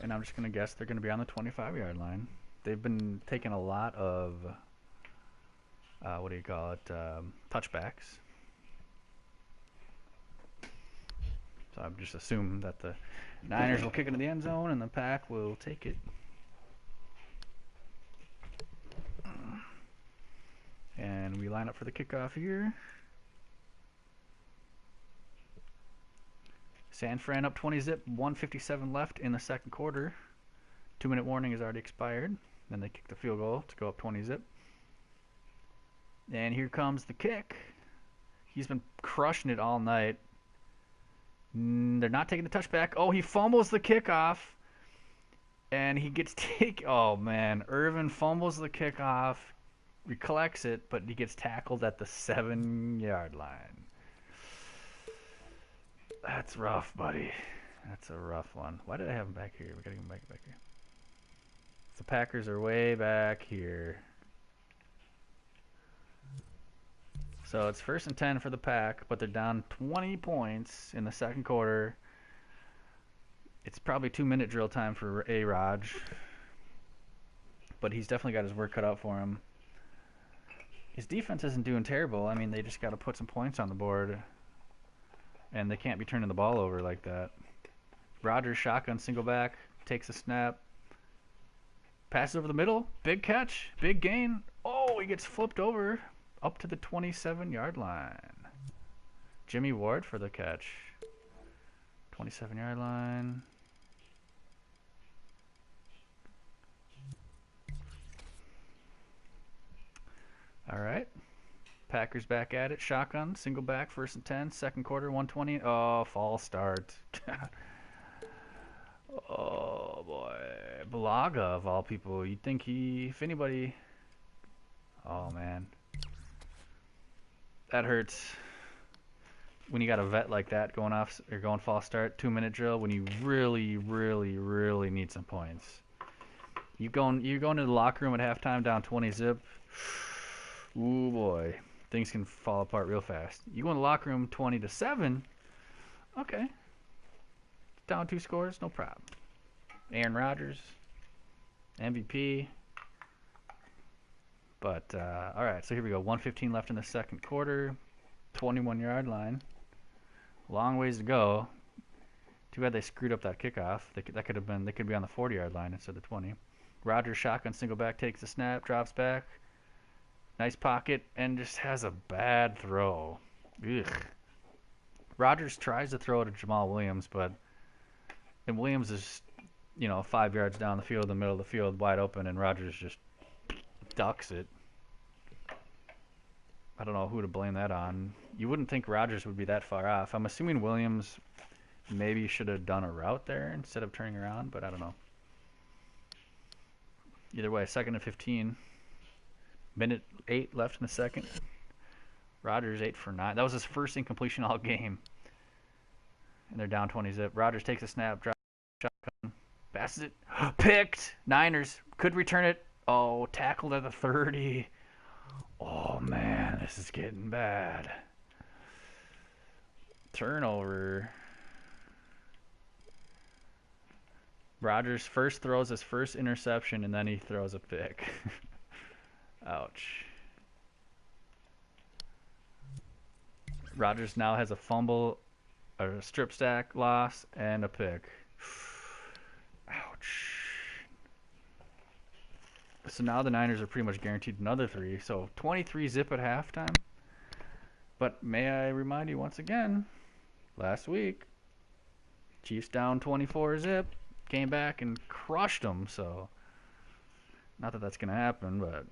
And I'm just going to guess they're going to be on the 25-yard line. They've been taking a lot of, touchbacks. So I'm just assuming that the Niners will kick into the end zone and the Pack will take it. And we line up for the kickoff here. San Fran up 20-zip, 1:57 left in the second quarter. 2-minute warning has already expired. Then they kick the field goal to go up 20-zip. And here comes the kick. He's been crushing it all night. They're not taking the touchback. Oh, he fumbles the kickoff. And he gets oh man, Irvin fumbles the kickoff. He collects it, but he gets tackled at the 7-yard line. That's rough, buddy. That's a rough one. Why did I have him back here? We gotta get him back here. The Packers are way back here. So it's 1st and 10 for the Pack, but they're down 20 points in the second quarter. It's probably 2-minute drill time for A-Raj, but he's definitely got his work cut out for him. His defense isn't doing terrible. I mean, they just got to put some points on the board, and they can't be turning the ball over like that. Rodgers shotgun single back, takes a snap, passes over the middle, big catch, big gain. Oh, he gets flipped over up to the 27-yard line. Jimmy Ward for the catch. 27-yard line. All right. Packers back at it. Shotgun, single back, 1st and 10, second quarter, 1:20. Oh, false start. Oh, boy. Balaga, of all people. You'd think if anybody... Oh, man. That hurts. When you got a vet like that going off, or going false start, 2-minute drill, when you really, really, really need some points. You're going to the locker room at halftime down 20-zip. Ooh, boy. Things can fall apart real fast. You go in the locker room 20-7. Okay. Down 2 scores, no problem. Aaron Rodgers, MVP. But all right, so here we go. 1:15 left in the second quarter. 21-yard line. Long ways to go. Too bad they screwed up that kickoff. That could have been. They could be on the 40-yard line instead of the 20. Rodgers shotgun single back, takes the snap, drops back. Nice pocket, and just has a bad throw. Ugh. Rodgers tries to throw it to Jamal Williams, and Williams is, 5 yards down the field, in the middle of the field, wide open, and Rodgers just ducks it. I don't know who to blame that on. You wouldn't think Rodgers would be that far off. I'm assuming Williams maybe should have done a route there instead of turning around, but I don't know. Either way, 2nd and 15. Minute 8 left in the second. Rodgers 8 for 9. That was his first incompletion all game. And they're down 20 zip. Rodgers takes a snap, drops shotgun, passes it. Picked! Niners could return it. Oh, tackled at the 30. Oh, man, this is getting bad. Turnover. Rodgers first throws his first interception, and then he throws a pick. Ouch. Rodgers now has a fumble, a strip sack loss, and a pick. Ouch. So now the Niners are pretty much guaranteed another 3. So 23 zip at halftime. But may I remind you once again, last week, Chiefs down 24 zip, came back and crushed them. So not that that's going to happen, but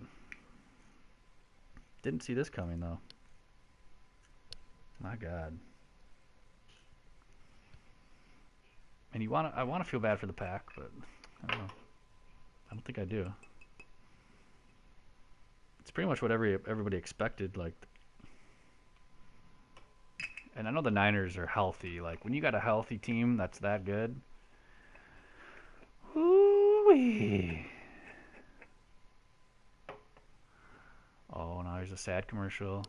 didn't see this coming though. My God. And I want to feel bad for the Pack, but I don't know. I don't think I do. It's pretty much what everybody expected. And I know the Niners are healthy. Like, when you got a healthy team that's that good, whoo-wee. Oh, now there's a sad commercial.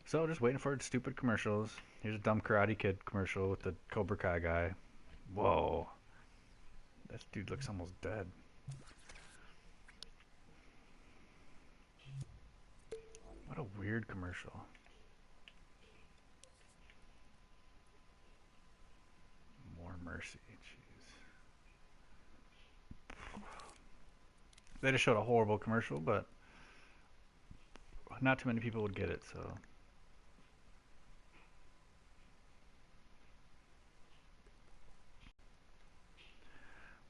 So just waiting for stupid commercials. Here's a dumb Karate Kid commercial with the Cobra Kai guy. Whoa. This dude looks almost dead. What a weird commercial. More mercy. Jeez. They just showed a horrible commercial, but not too many people would get it, so.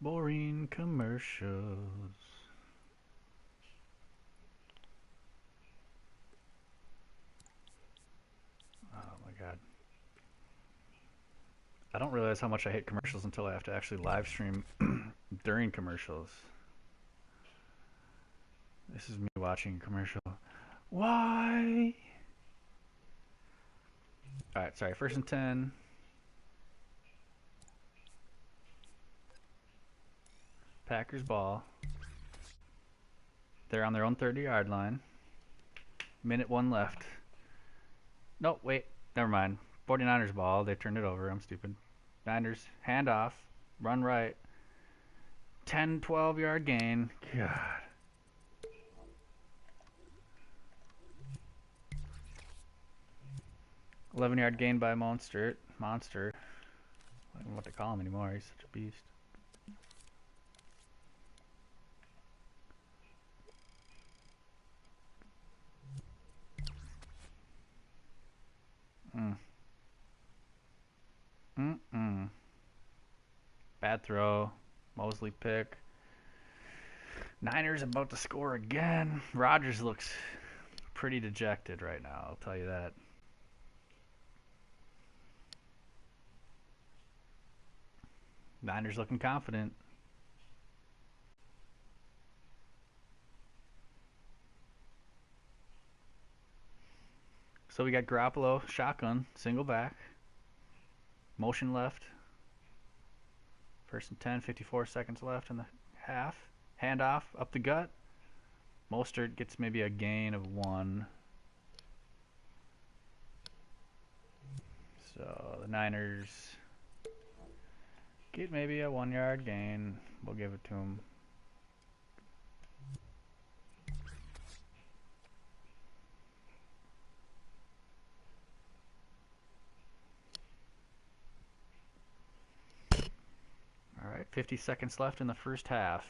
Boring commercials. Oh my God. I don't realize how much I hate commercials until I have to actually live stream during commercials. This is me watching a commercial. Why? Alright, sorry, 1st and 10. Packers ball. They're on their own 30-yard line. Minute 1 left. No, wait. Never mind. 49ers ball. They turned it over. I'm stupid. Niners handoff. Run right. 10, 12-yard gain. God. $11-yard gain by Monster. I don't know what to call him anymore. He's such a beast. Bad throw. Mosley pick. Niners about to score again. Rodgers looks pretty dejected right now, I'll tell you that. Niners looking confident. So we got Garoppolo, shotgun, single back. Motion left. 1st and 10, 54 seconds left in the half. Handoff up the gut. Mostert gets maybe a gain of 1. So the Niners get maybe a 1-yard gain. We'll give it to them. All right, 50 seconds left in the first half.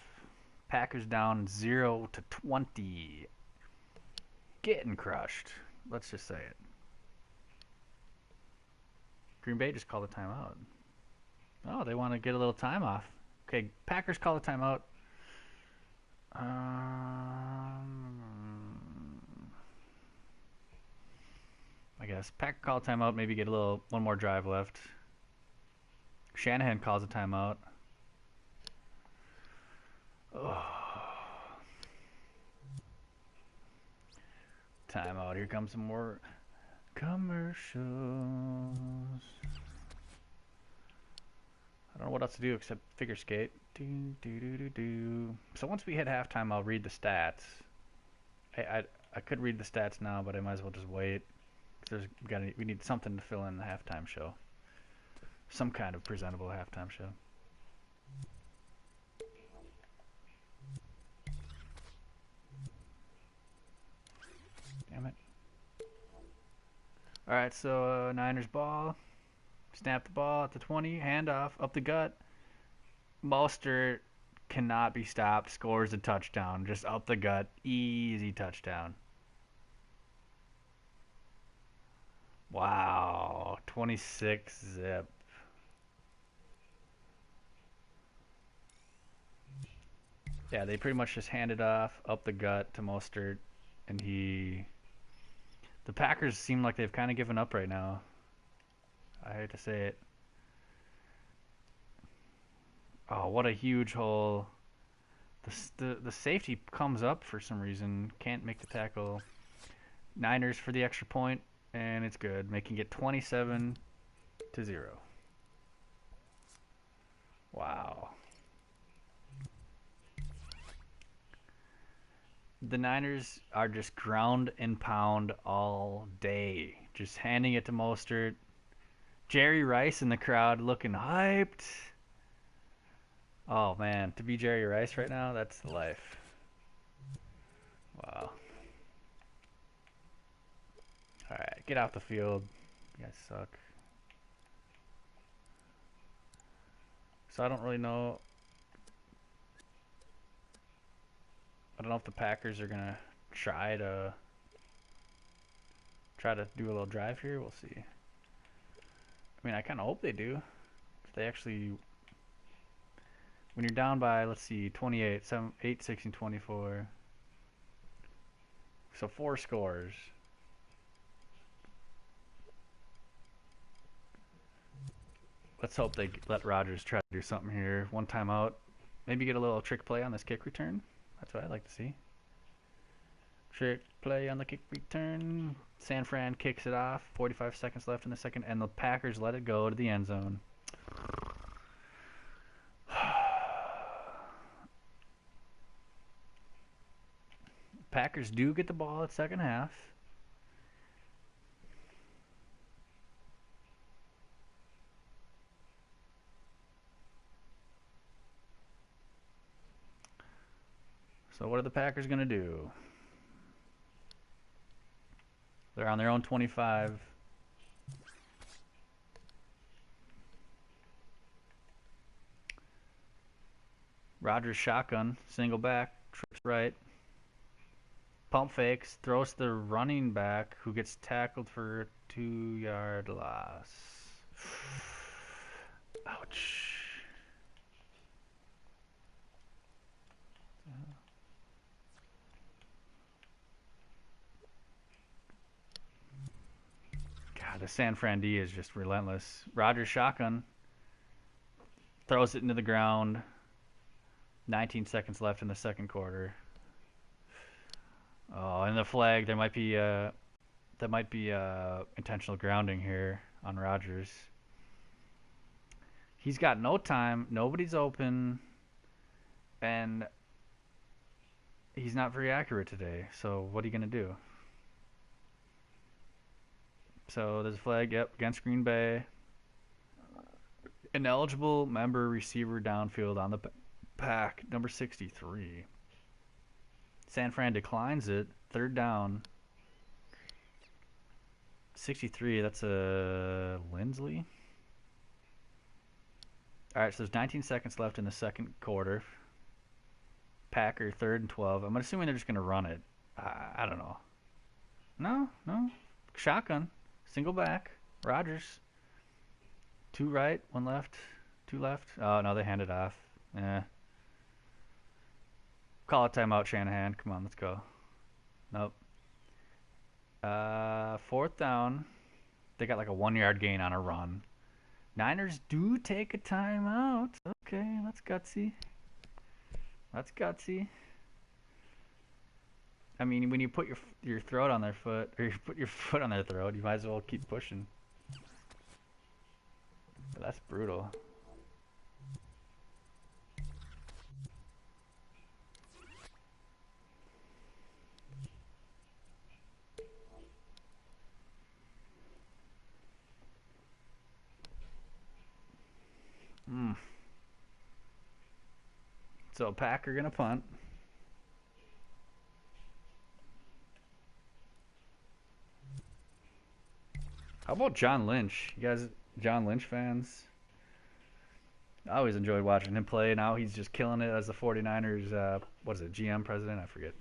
Packers down 0-20. Getting crushed. Let's just say it. Green Bay just called a timeout. Oh, they want to get a little time off. Okay, Packers call a timeout. I guess Packer call a timeout. Maybe get one more drive left. Shanahan calls a timeout. Oh. Timeout. Here comes some more commercials. I don't know what else to do except figure skate. So once we hit halftime, I'll read the stats. I could read the stats now, but I might as well just wait. We need something to fill in the halftime show. Some kind of presentable halftime show. Damn it. All right, so Niners ball. Snap the ball at the 20, handoff, up the gut. Mostert cannot be stopped, scores a touchdown, just up the gut, easy touchdown. Wow, 26 zip. Yeah, they pretty much just handed off up the gut to Mostert, and the Packers seem like they've kind of given up right now. I hate to say it. Oh, what a huge hole. The safety comes up for some reason. Can't make the tackle. Niners for the extra point, and it's good, making it 27-0. Wow. The Niners are just ground and pound all day. Just handing it to Mostert. Jerry Rice in the crowd looking hyped. Oh man, to be Jerry Rice right now, that's the life. Wow. Alright, get off the field. You guys suck. So I don't really know. I don't know if the Packers are gonna try to do a little drive here. We'll see. I mean, I kind of hope they do. If they actually, when you're down by, let's see, 28, 7, 8, 16, 24. So 4 scores. Let's hope they let Rodgers try to do something here. One timeout. Maybe get a little trick play on this kick return. That's what I'd like to see. Trick play on the kick return. San Fran kicks it off. 45 seconds left in the second, and the Packers let it go to the end zone. Packers do get the ball at second half. So what are the Packers going to do? They're on their own 25. Rodgers shotgun, single back, trips right. Pump fakes, throws to the running back who gets tackled for a 2-yard loss. Ouch. God, the San Fran D is just relentless. Rodgers shotgun, throws it into the ground. 19 seconds left in the second quarter. Oh, and the flag, there might be intentional grounding here on Rodgers. He's got no time, nobody's open, and he's not very accurate today. So what are you gonna do? So there's a flag. Yep, against Green Bay. Ineligible member receiver downfield on the pack, number 63. San Fran declines it. Third down. 63. That's a Lindsley. All right, so there's 19 seconds left in the second quarter. Packer, 3rd and 12. I'm assuming they're just going to run it. I don't know. No. Shotgun. Single back. Rodgers. 2 right, 1 left. 2 left. Oh, no, they hand it off. Call a timeout, Shanahan. Come on, let's go. Nope. 4th down. They got like a 1-yard gain on a run. Niners do take a timeout. Okay, that's gutsy. I mean, when you put your throat on their foot, or you put your foot on their throat, you might as well keep pushing. But that's brutal. So Packer gonna punt. How about John Lynch? You guys, John Lynch fans? I always enjoyed watching him play. Now he's just killing it as the 49ers, what is it, GM president? I forget.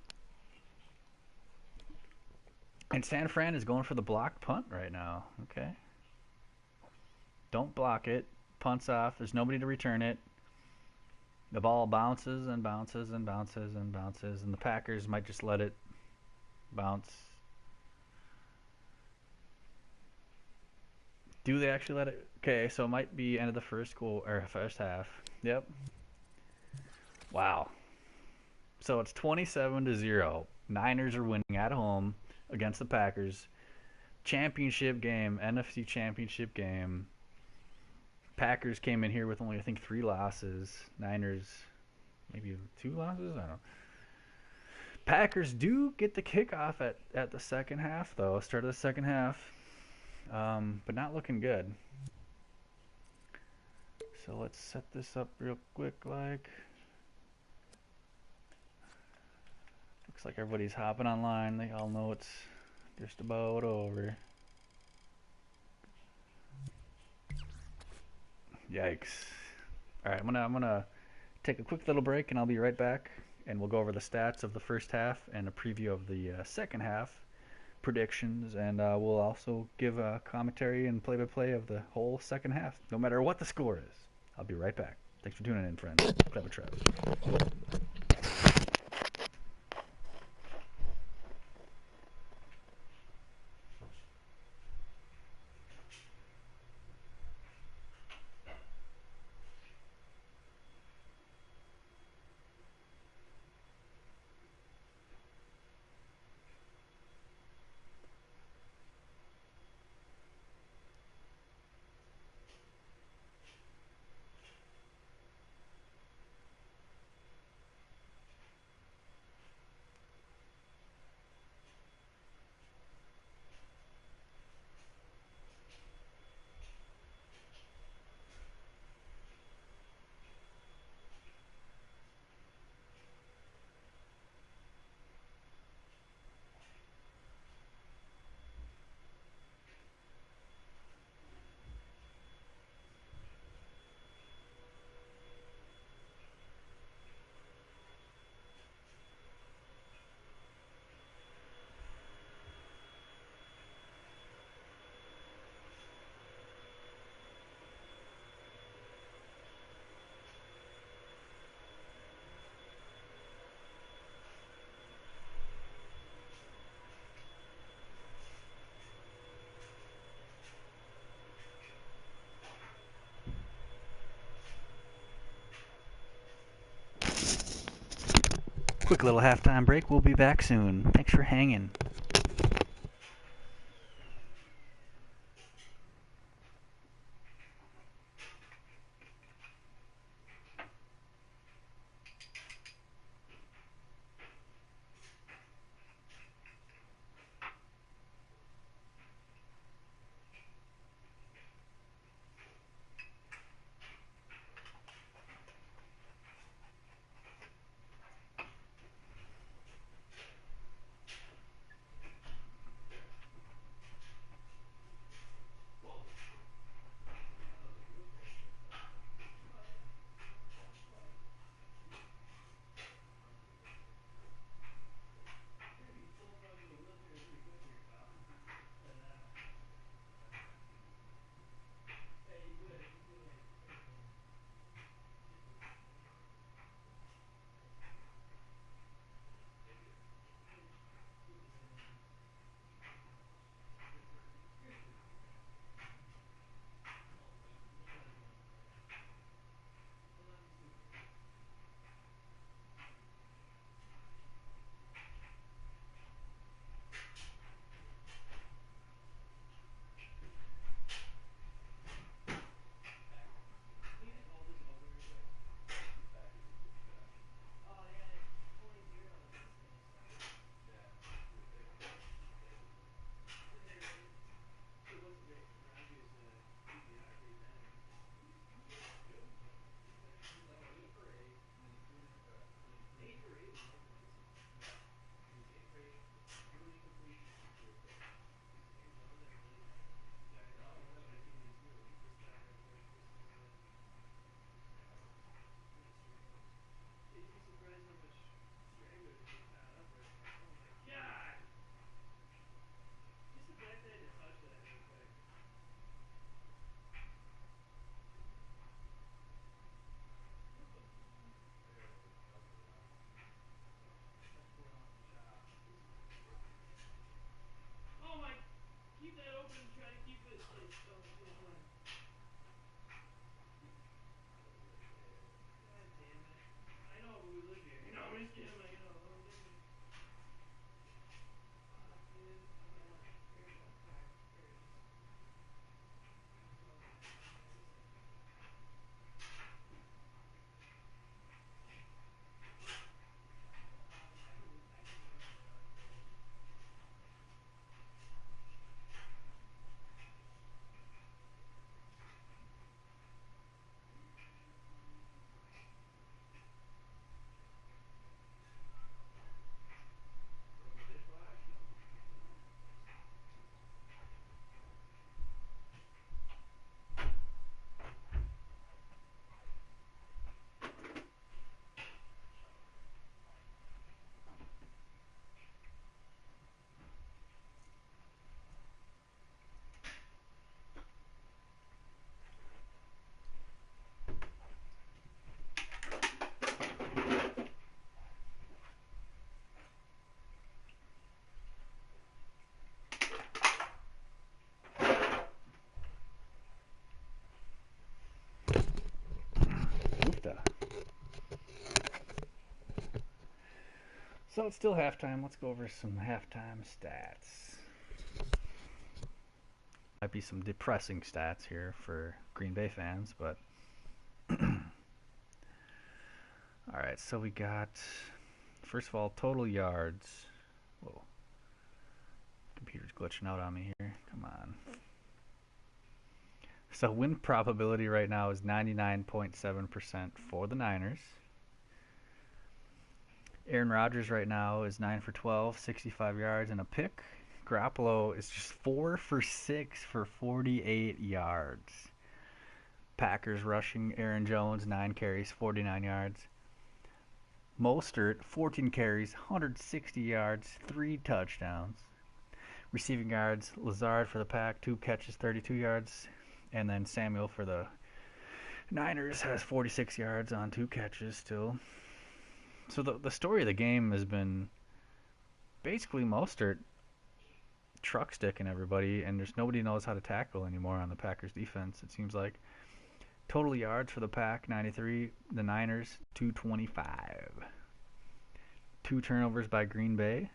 And San Fran is going for the blocked punt right now. Okay. Don't block it. Punts off. There's nobody to return it. The ball bounces and bounces and bounces and bounces, and the Packers might just let it bounce. Do they actually let it? Okay, so it might be end of the first half. Yep. Wow. So it's 27-0. Niners are winning at home against the Packers. Championship game, NFC Championship game. Packers came in here with only, I think, 3 losses. Niners, maybe 2 losses? I don't know. Packers do get the kickoff at the second half, though. Start of the second half. But not looking good. So let's set this up real quick. Looks like everybody's hopping online. They all know it's just about over. Yikes. Alright, I'm gonna take a quick little break and I'll be right back, and we'll go over the stats of the first half and a preview of the second half predictions, and we'll also give a commentary and play-by-play of the whole second half, no matter what the score is. I'll be right back. Thanks for tuning in, friends. Clever Trev. Quick little halftime break. We'll be back soon. Thanks for hanging. So it's still halftime. Let's go over some halftime stats. Might be some depressing stats here for Green Bay fans, but all right. So we got, first of all, total yards. Whoa, computer's glitching out on me here. Come on. So win probability right now is 99.7% for the Niners. Aaron Rodgers right now is 9 for 12, 65 yards and a pick. Garoppolo is just 4 for 6 for 48 yards. Packers rushing, Aaron Jones 9 carries, 49 yards. Mostert 14 carries, 160 yards, 3 touchdowns. Receiving yards, Lazard for the Pack 2 catches, 32 yards. And then Samuel for the Niners has 46 yards on 2 catches still. So the story of the game has been basically Mostert truck sticking everybody, and there's nobody knows how to tackle anymore on the Packers defense, it seems like. Total yards for the Pack, 93. The Niners, 225. 2 turnovers by Green Bay.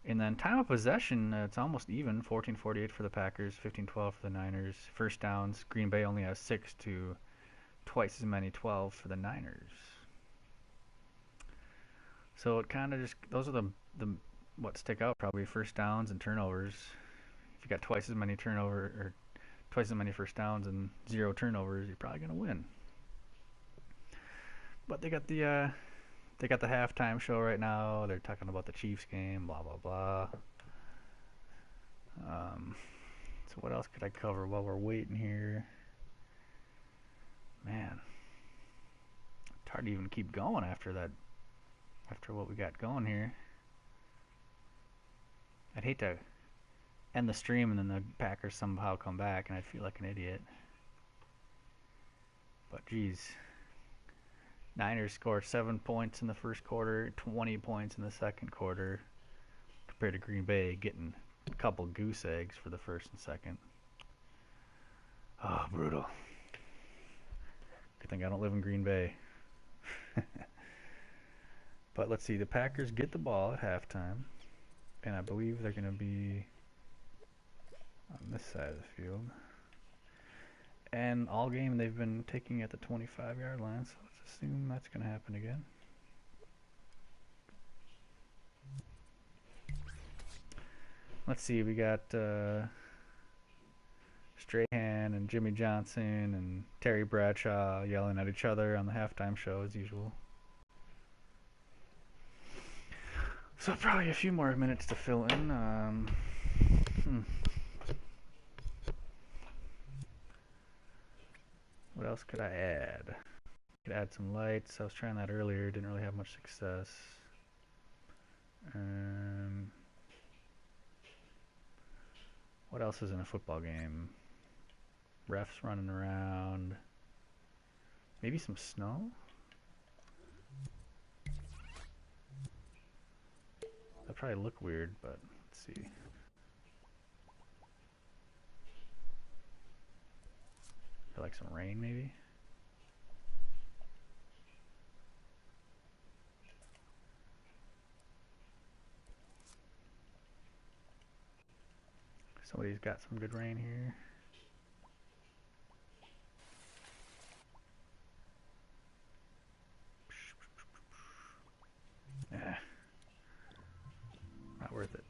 And then time of possession, it's almost even, 14:48 for the Packers, 15:12 for the Niners. First downs, Green Bay only has 6 to twice as many, 12 for the Niners. So it kind of just, those are the what stick out probably, first downs and turnovers. If you got twice as many twice as many first downs and 0 turnovers, you're probably gonna win. But they got the halftime show right now. They're talking about the Chiefs game, blah blah blah. So what else could I cover while we're waiting here? Man, it's hard to even keep going after that. After what we got going here, I'd hate to end the stream and then the Packers somehow come back and I'd feel like an idiot. But geez. Niners scored 7 points in the first quarter, 20 points in the second quarter, compared to Green Bay getting a couple goose eggs for the first and second. Oh, brutal. Good thing I don't live in Green Bay. But let's see, the Packers get the ball at halftime, and I believe they're going to be on this side of the field. And all game they've been taking at the 25-yard line, so let's assume that's going to happen again. Let's see, we got Strahan and Jimmy Johnson and Terry Bradshaw yelling at each other on the halftime show as usual. So probably a few more minutes to fill in. What else could I add? I could add some lights. I was trying that earlier. Didn't really have much success. What else is in a football game? Refs running around. Maybe some snow? That'd probably look weird, but let's see. Feel like some rain, maybe? Somebody's got some good rain here. Yeah. Not worth it.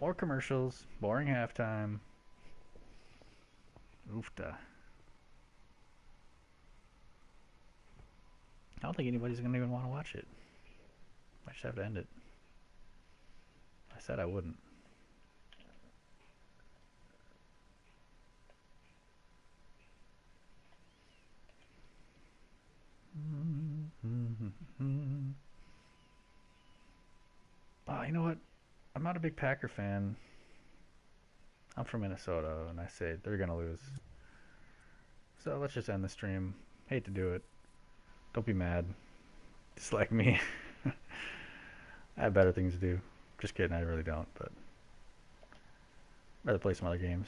More commercials, boring halftime. Oofta. I don't think anybody's gonna even want to watch it. I just have to end it. I said I wouldn't. Oh, you know what? I'm not a big Packer fan. I'm from Minnesota, and I say they're gonna lose. So let's just end the stream. Hate to do it. Don't be mad. Dislike me. I have better things to do. Just kidding, I really don't, but I'd rather play some other games.